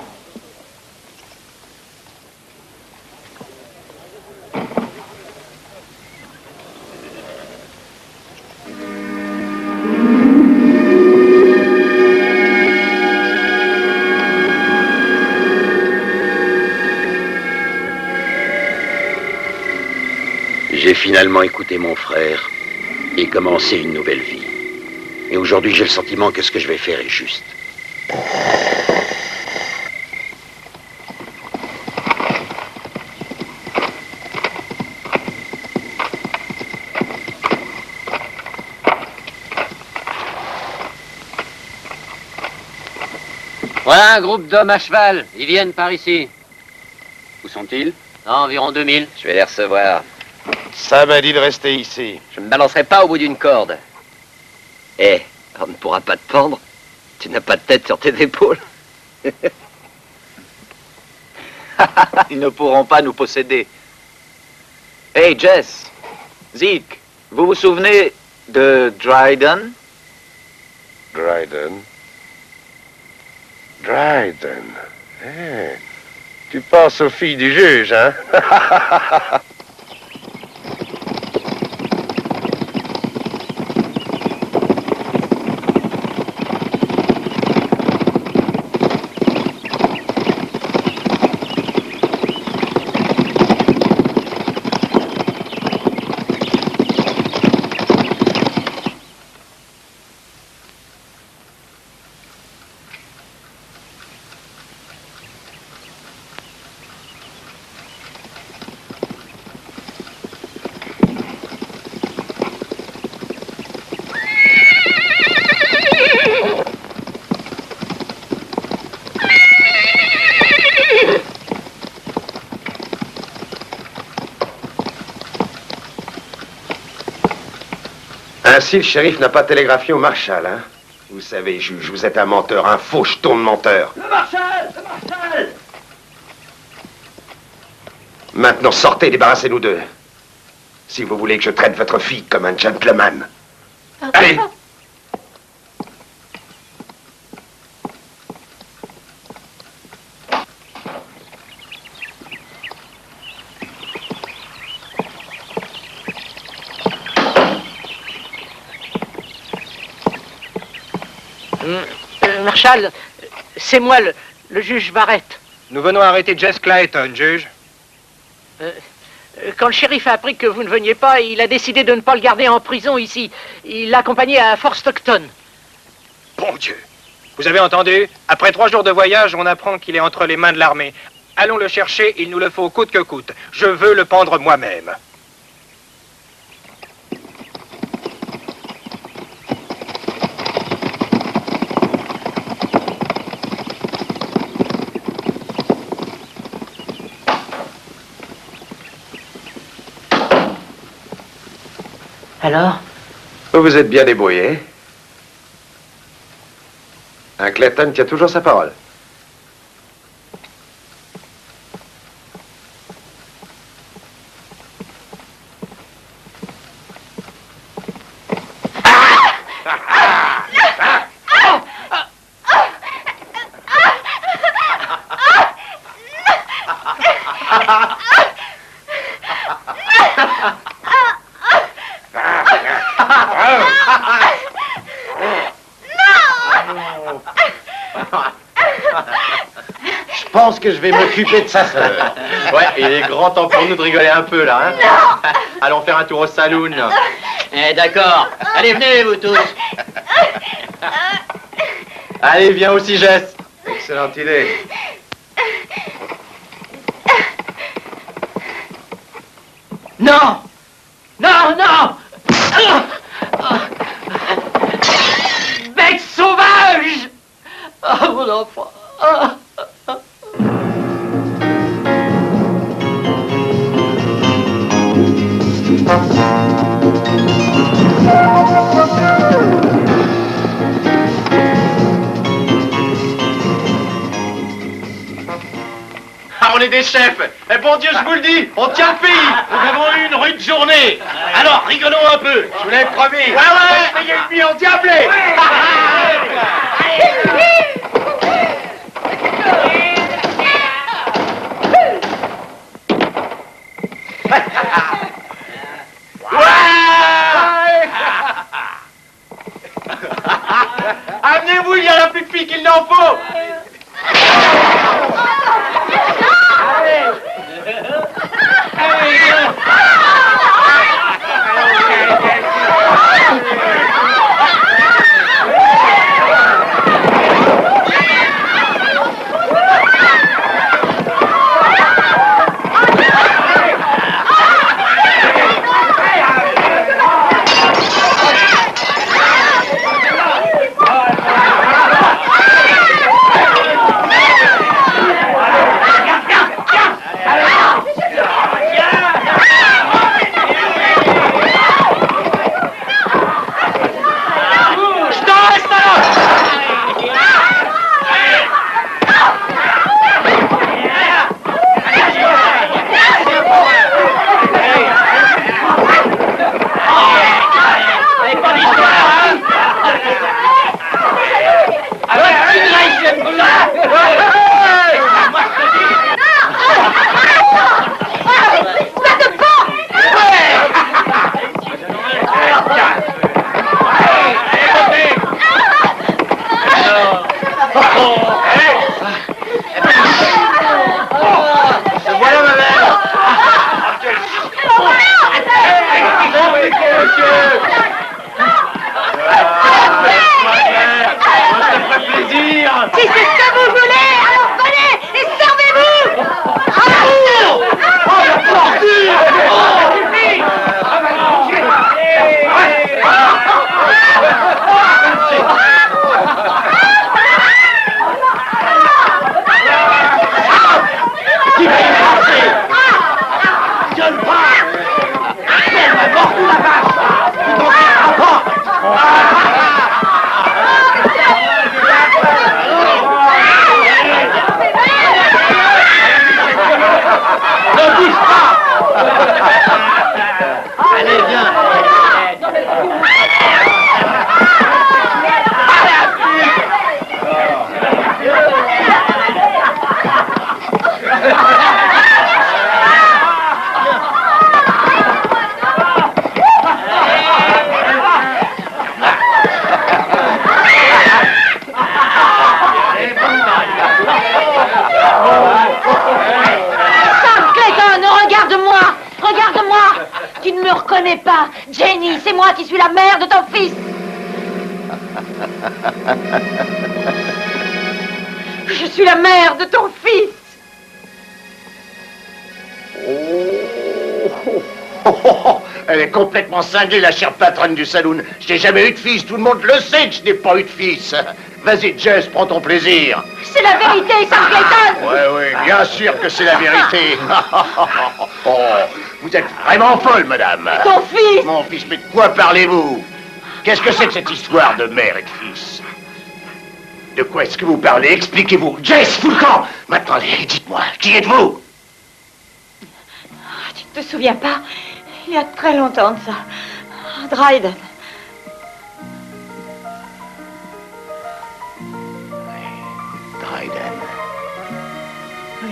J'ai finalement écouté mon frère et commencé une nouvelle vie. Et aujourd'hui, j'ai le sentiment que ce que je vais faire est juste. Voilà un groupe d'hommes à cheval. Ils viennent par ici. Où sont-ils? Environ 2000. Je vais les recevoir. Ça m'a dit de rester ici. Je ne me balancerai pas au bout d'une corde. Eh, on ne pourra pas te pendre. Tu n'as pas de tête sur tes épaules. Ils ne pourront pas nous posséder. Hey, Jess, Zeke, vous vous souvenez de Dryden? Dryden. Dryden. Eh, tu penses aux filles du juge, hein? Ainsi, le shérif n'a pas télégraphié au marshal, hein? Vous savez, juge, vous êtes un menteur, un faux jeton de menteur. Le marshal! Le marshal! Maintenant, sortez, débarrassez-nous d'eux. Si vous voulez que je traite votre fille comme un gentleman. Allez! Marshal, c'est moi, le juge Barrett. Nous venons arrêter Jess Clayton, juge. Quand le shérif a appris que vous ne veniez pas, il a décidé de ne pas le garder en prison ici. Il l'a accompagné à Fort Stockton. Bon Dieu! Vous avez entendu? Après 3 jours de voyage, on apprend qu'il est entre les mains de l'armée. Allons le chercher, il nous le faut coûte que coûte. Je veux le pendre moi-même. Alors? Vous vous êtes bien débrouillé. Un Clayton tient toujours sa parole. Je pense que je vais m'occuper de sa sœur. Ouais, il est grand temps pour nous de rigoler un peu, là, hein? Allons faire un tour au saloon. Eh, d'accord. Allez, venez, vous tous. Allez, viens aussi, Jess. Excellente idée. Non! Non, non! Bête sauvage! les chefs. Eh bon Dieu, je vous le dis, on tient le pays. Nous avons eu une rude journée. Alors, rigolons un peu. Je vous l'avais promis. Ouais, ouais. Payez une nuit endiablée. Amenez-vous, il y a la plus pique qu'il n'en faut. Jenny, c'est moi qui suis la mère de ton fils. Je suis la mère de ton fils. Elle est complètement cinglée, la chère patronne du saloon. Je n'ai jamais eu de fils, tout le monde le sait que je n'ai pas eu de fils. Vas-y, Jess, prends ton plaisir. C'est la vérité, Sam Clayton. Oui, bien sûr que c'est la vérité. Oh, vous êtes vraiment folle, madame. Ton fils. Mon fils, mais de quoi parlez-vous? Qu'est-ce que c'est que cette histoire de mère et de fils? De quoi est-ce que vous parlez? Expliquez-vous. Jess, fous le camp. Maintenant, allez, dites-moi, qui êtes-vous? Tu ne te souviens pas? Il y a très longtemps de ça. Dryden. Dryden. Oui.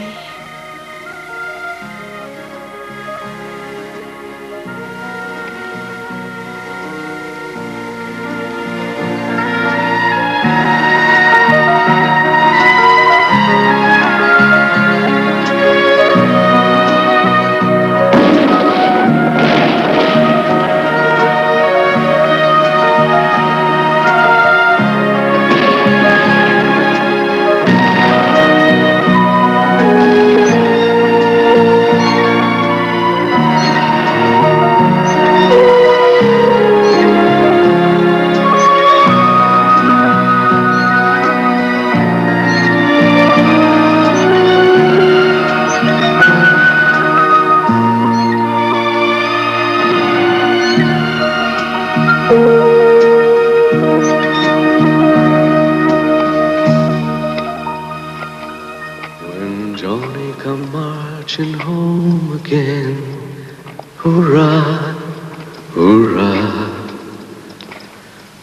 marching home again. Hurrah, hurrah.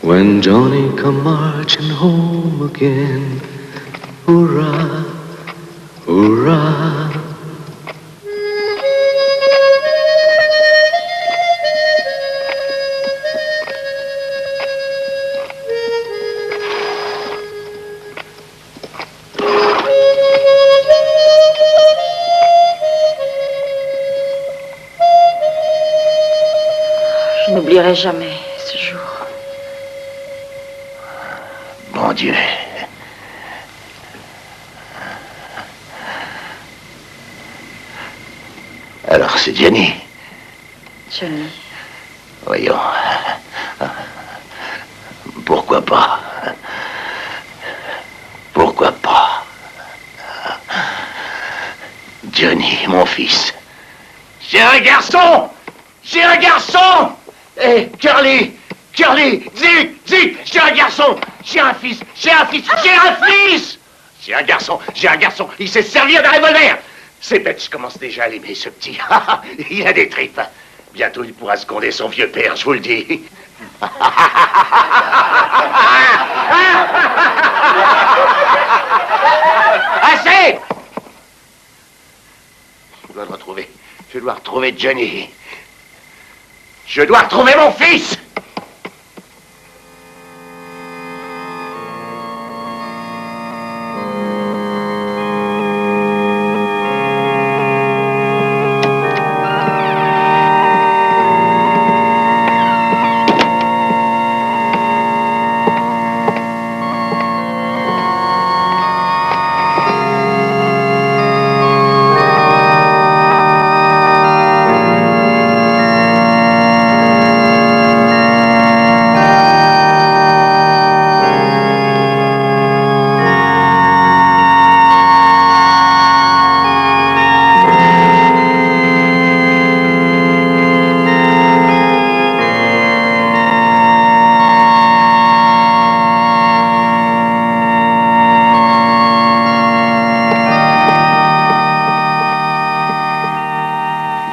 When Johnny come marching home again. Hurrah, hurrah. Je n'oublierai jamais ce jour. Mon Dieu. Alors, c'est Jenny. Johnny. Voyons. Pourquoi pas? Pourquoi pas? Johnny, mon fils. J'ai un garçon! J'ai un garçon! Hé, Curly! Curly! Zip! J'ai un garçon! J'ai un fils! J'ai un fils! J'ai un fils! J'ai un garçon! J'ai un garçon! Il sait se servir d'un revolver! C'est bête, je commence déjà à l'aimer, ce petit. Il a des tripes. Bientôt, il pourra seconder son vieux père, je vous le dis. Assez! Je dois le retrouver. Je dois retrouver Johnny. Je dois retrouver mon fils!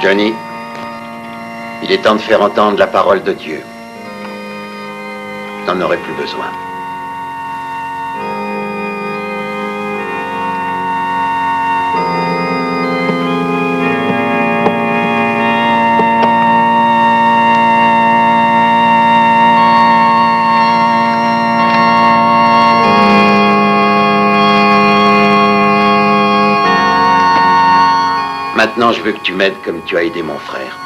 Johnny, il est temps de faire entendre la parole de Dieu. T'en aurais plus besoin. Maintenant, je veux que tu m'aides comme tu as aidé mon frère.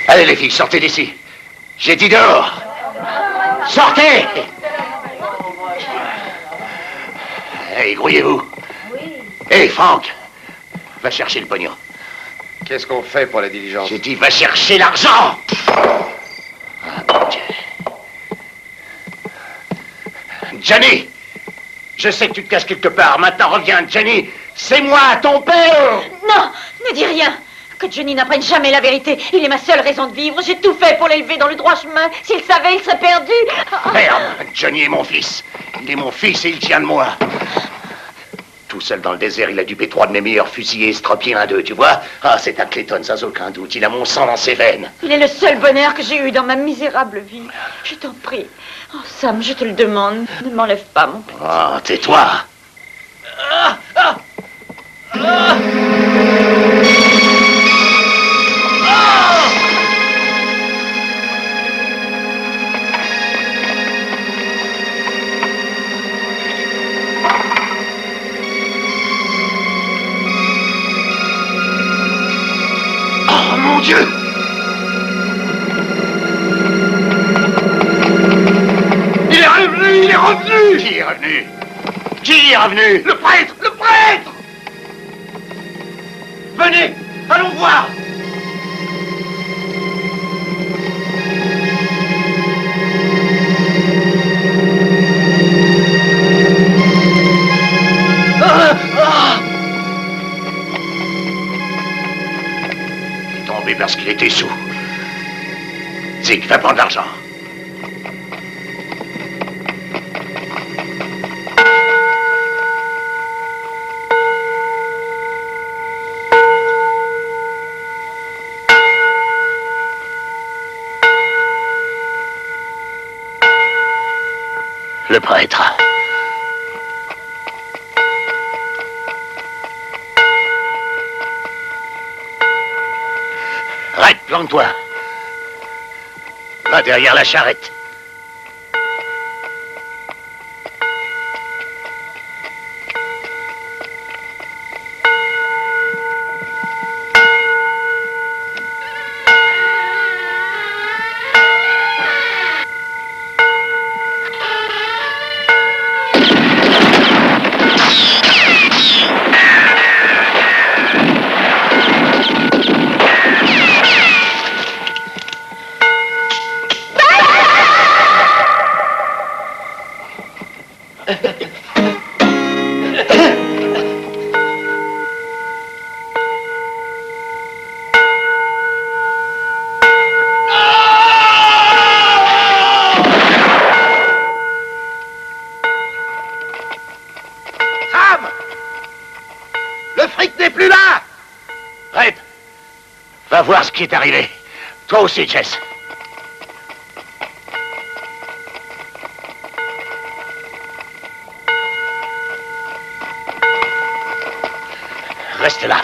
Allez, les filles, sortez d'ici. J'ai dit dehors. Sortez! Hey, grouillez-vous. Hey, Franck, va chercher le pognon. Qu'est-ce qu'on fait pour la diligence? J'ai dit, va chercher l'argent! Ah, mon Dieu. Johnny! Je sais que tu te caches quelque part. Maintenant, reviens, Johnny. C'est moi, ton père! Non, ne dis rien. Que Johnny n'apprenne jamais la vérité. Il est ma seule raison de vivre. J'ai tout fait pour l'élever dans le droit chemin. S'il savait, il serait perdu. Merde, Johnny est mon fils. Il est mon fils et il tient de moi. Tout seul dans le désert, il a dupé 3 de mes meilleurs fusillés, estropié un d'eux, tu vois? Ah, c'est un Clayton, sans aucun doute. Il a mon sang dans ses veines. Il est le seul bonheur que j'ai eu dans ma misérable vie. Je t'en prie. Oh, Sam, je te le demande. Ne m'enlève pas, mon petit. Ah, tais-toi. Oh, mon Dieu! Il est revenu! Il est revenu! Qui est revenu? Qui est revenu? Le prêtre! Le prêtre! Venez! Allons voir! Il est tombé parce qu'il était sous. Zig, va prendre l'argent. Le prêtre. Red, plante-toi. Va derrière la charrette. Va voir ce qui est arrivé. Toi aussi, Jess. Reste là.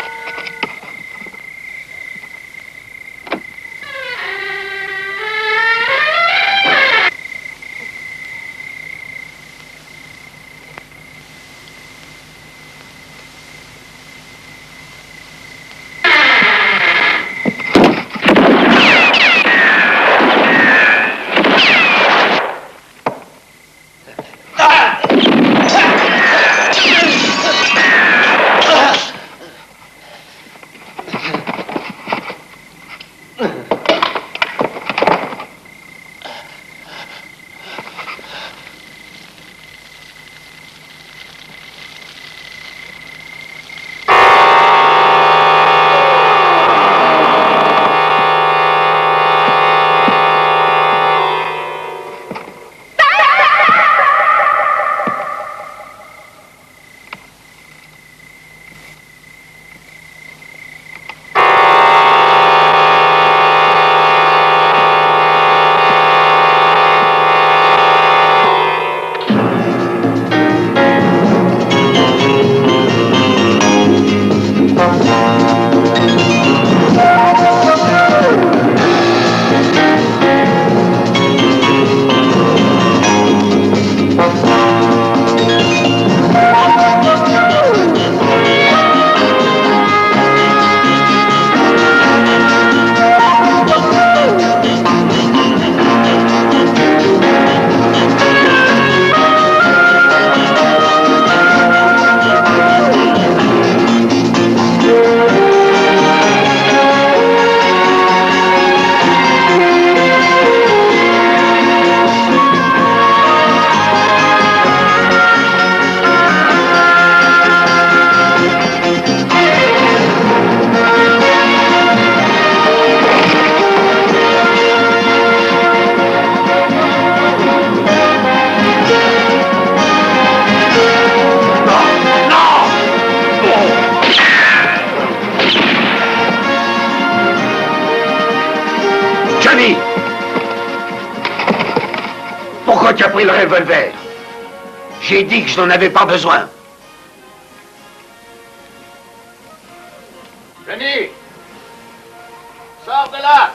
Pourquoi tu as pris le revolver? J'ai dit que je n'en avais pas besoin. Johnny! Sors de là!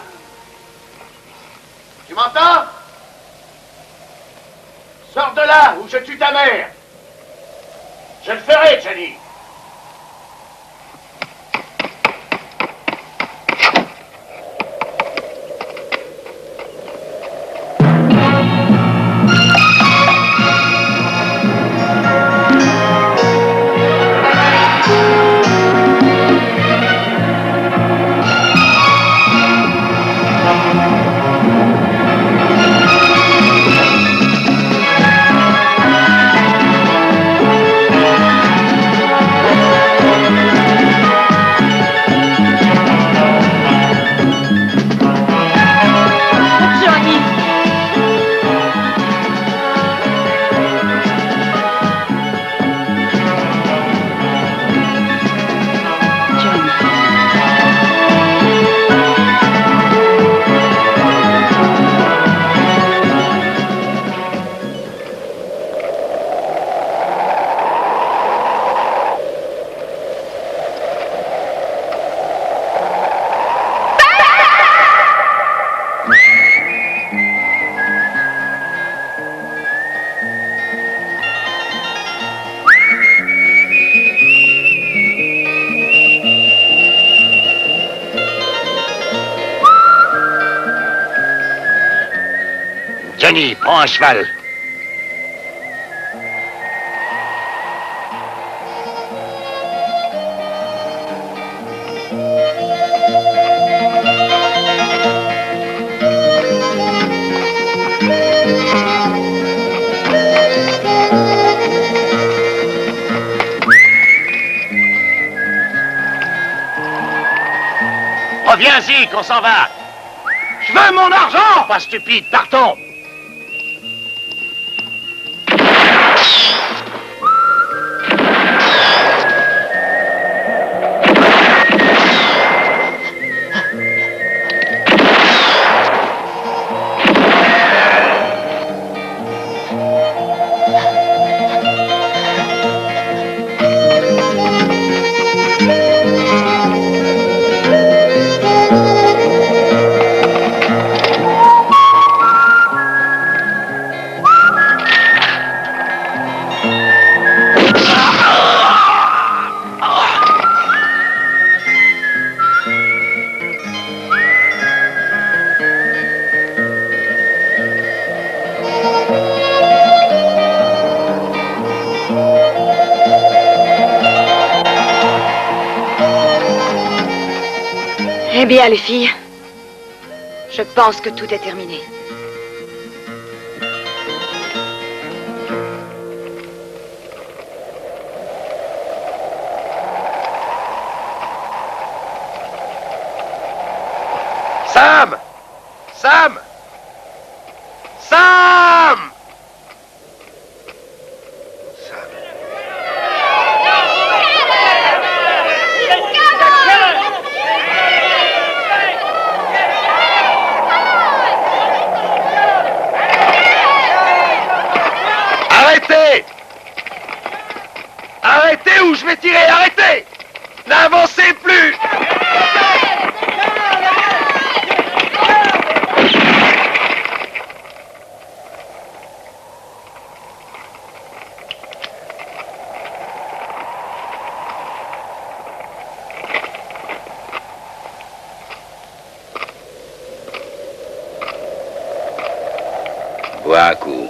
Tu m'entends? Sors de là ou je tue ta mère! Je le ferai, Johnny! Johnny, prends un cheval. Reviens, Zeke, on s'en va. Je veux mon argent! Pas stupide, partons. Eh bien, les filles, je pense que tout est terminé. Sam! Sam! Sam! Arrêtez! Arrêtez ou je vais tirer! Arrêtez! N'avancez plus! Bois un coup.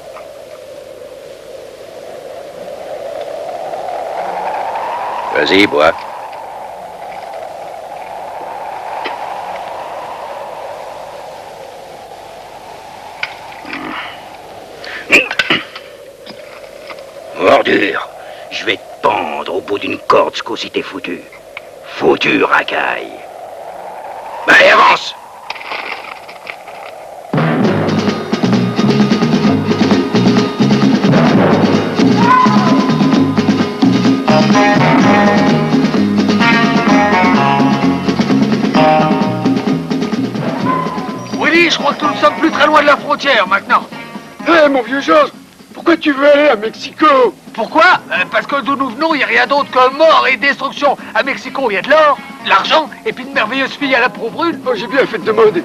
Vas-y, bois. Ordure, je vais te pendre au bout d'une corde ce qu'aussi t'es foutu. Foutu, racaille. Allez, avance! Willy, je crois que nous ne sommes plus très loin de la frontière maintenant. Hé, mon vieux Georges, pourquoi tu veux aller à Mexico? Pourquoi? Parce que d'où nous venons, il n'y a rien d'autre que mort et destruction. À Mexico, il y a de l'or, de l'argent et puis de merveilleuses filles à la peau brune. Oh, j'ai bien fait de demander.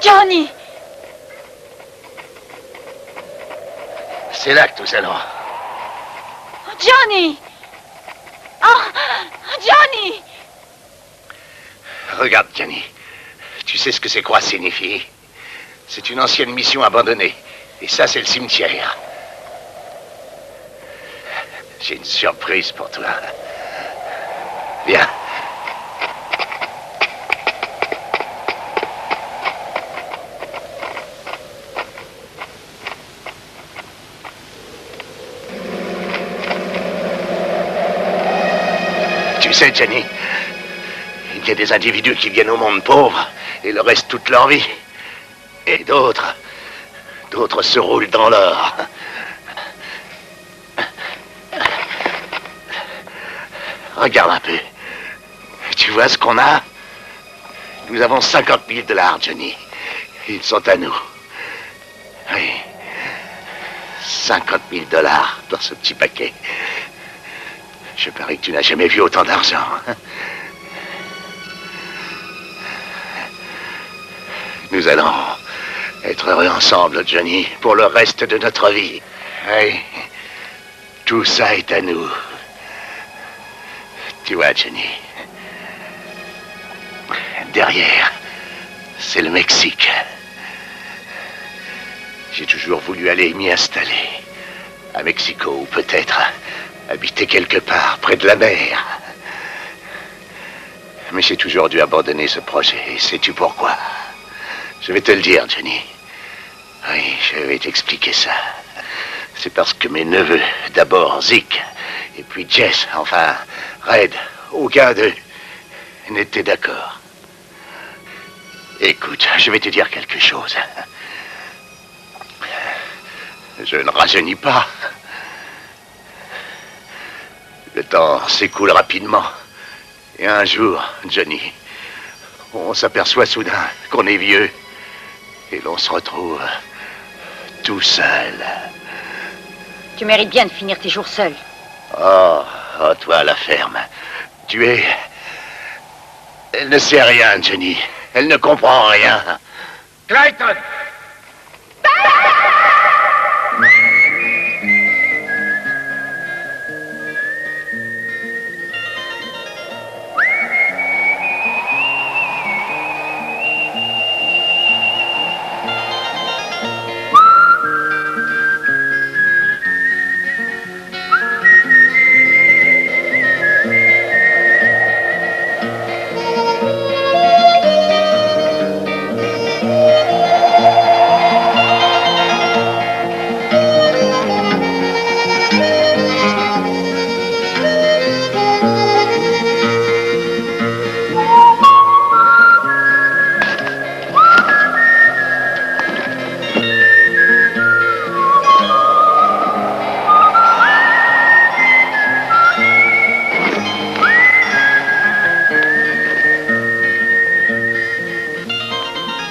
Johnny! C'est là que nous allons. Johnny! Oh! Johnny! Regarde, Johnny. Tu sais ce que ces croix signifient? C'est une ancienne mission abandonnée. Et ça, c'est le cimetière. J'ai une surprise pour toi. Viens. Tu sais, Jenny, il y a des individus qui viennent au monde pauvre et le restent toute leur vie. Et d'autres se roulent dans l'or. Regarde un peu. Tu vois ce qu'on a? Nous avons 50 000 $, Johnny. Ils sont à nous. Oui. 50 000 $ dans ce petit paquet. Je parie que tu n'as jamais vu autant d'argent. Nous allons être heureux ensemble, Johnny, pour le reste de notre vie. Oui. Tout ça est à nous. Tu vois, Johnny, derrière, c'est le Mexique. J'ai toujours voulu aller m'y installer. À Mexico, ou peut-être habiter quelque part près de la mer. Mais j'ai toujours dû abandonner ce projet. Et sais-tu pourquoi? Je vais te le dire, Johnny. Oui, je vais t'expliquer ça. C'est parce que mes neveux, d'abord Zeke, et puis Jess, enfin Red, aucun d'eux n'était d'accord. Écoute, je vais te dire quelque chose. Je ne rajeunis pas. Le temps s'écoule rapidement. Et un jour, Johnny, on s'aperçoit soudain qu'on est vieux. Et l'on se retrouve tout seul. Tu mérites bien de finir tes jours seul. Oh, toi, la ferme. Tu es... Elle ne sait rien, Johnny. Elle ne comprend rien. Clayton!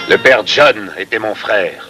Le père John était mon frère.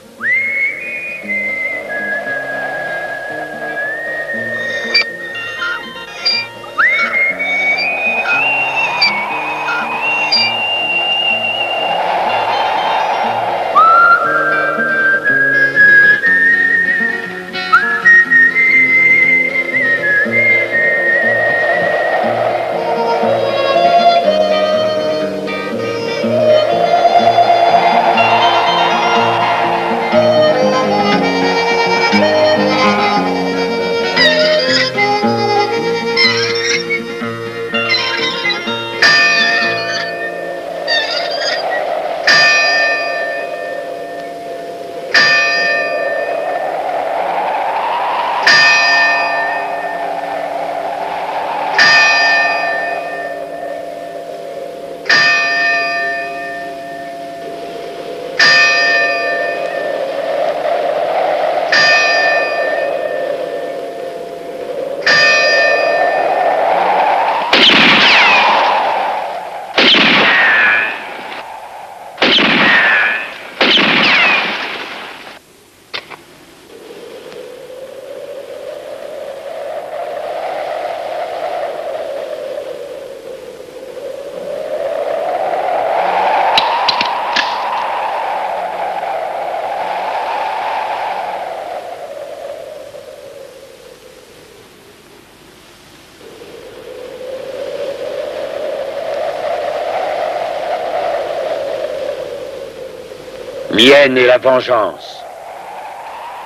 Mienne est la vengeance,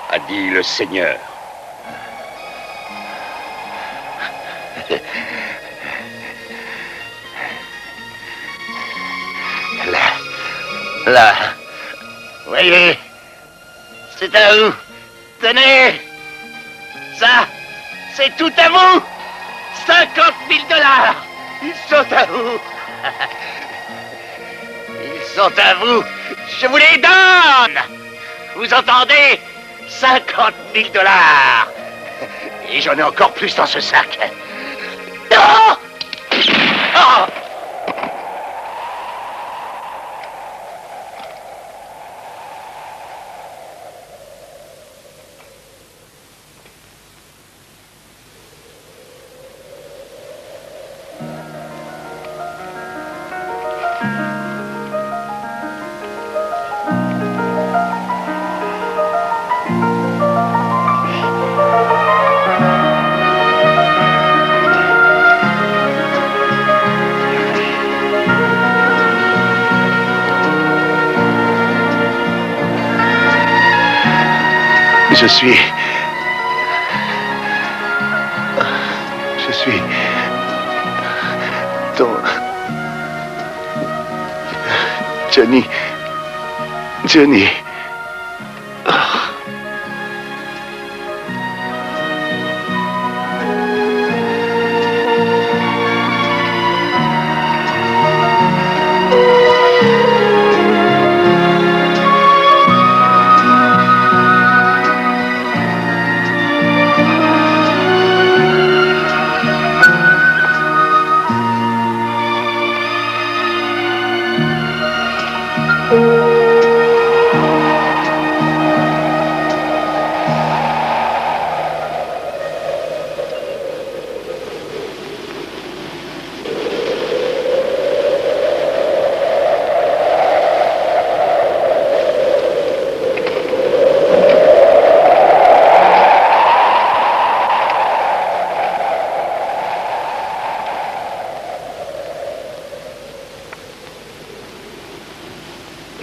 a dit le Seigneur. Là, voyez, c'est à vous. Tenez, ça, c'est tout à vous. 50 000 $. Ils sont à vous. Ils sont à vous. Je vous les donne. Vous entendez? 50 000 $. Et j'en ai encore plus dans ce sac. Oh! Oh! Je suis ton Johnny.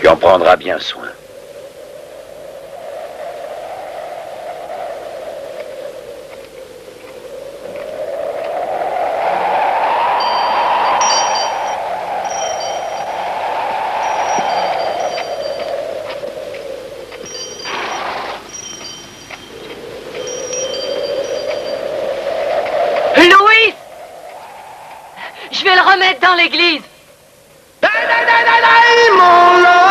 Tu en prendras bien soin. Louis! Je vais le remettre dans l'église. Mon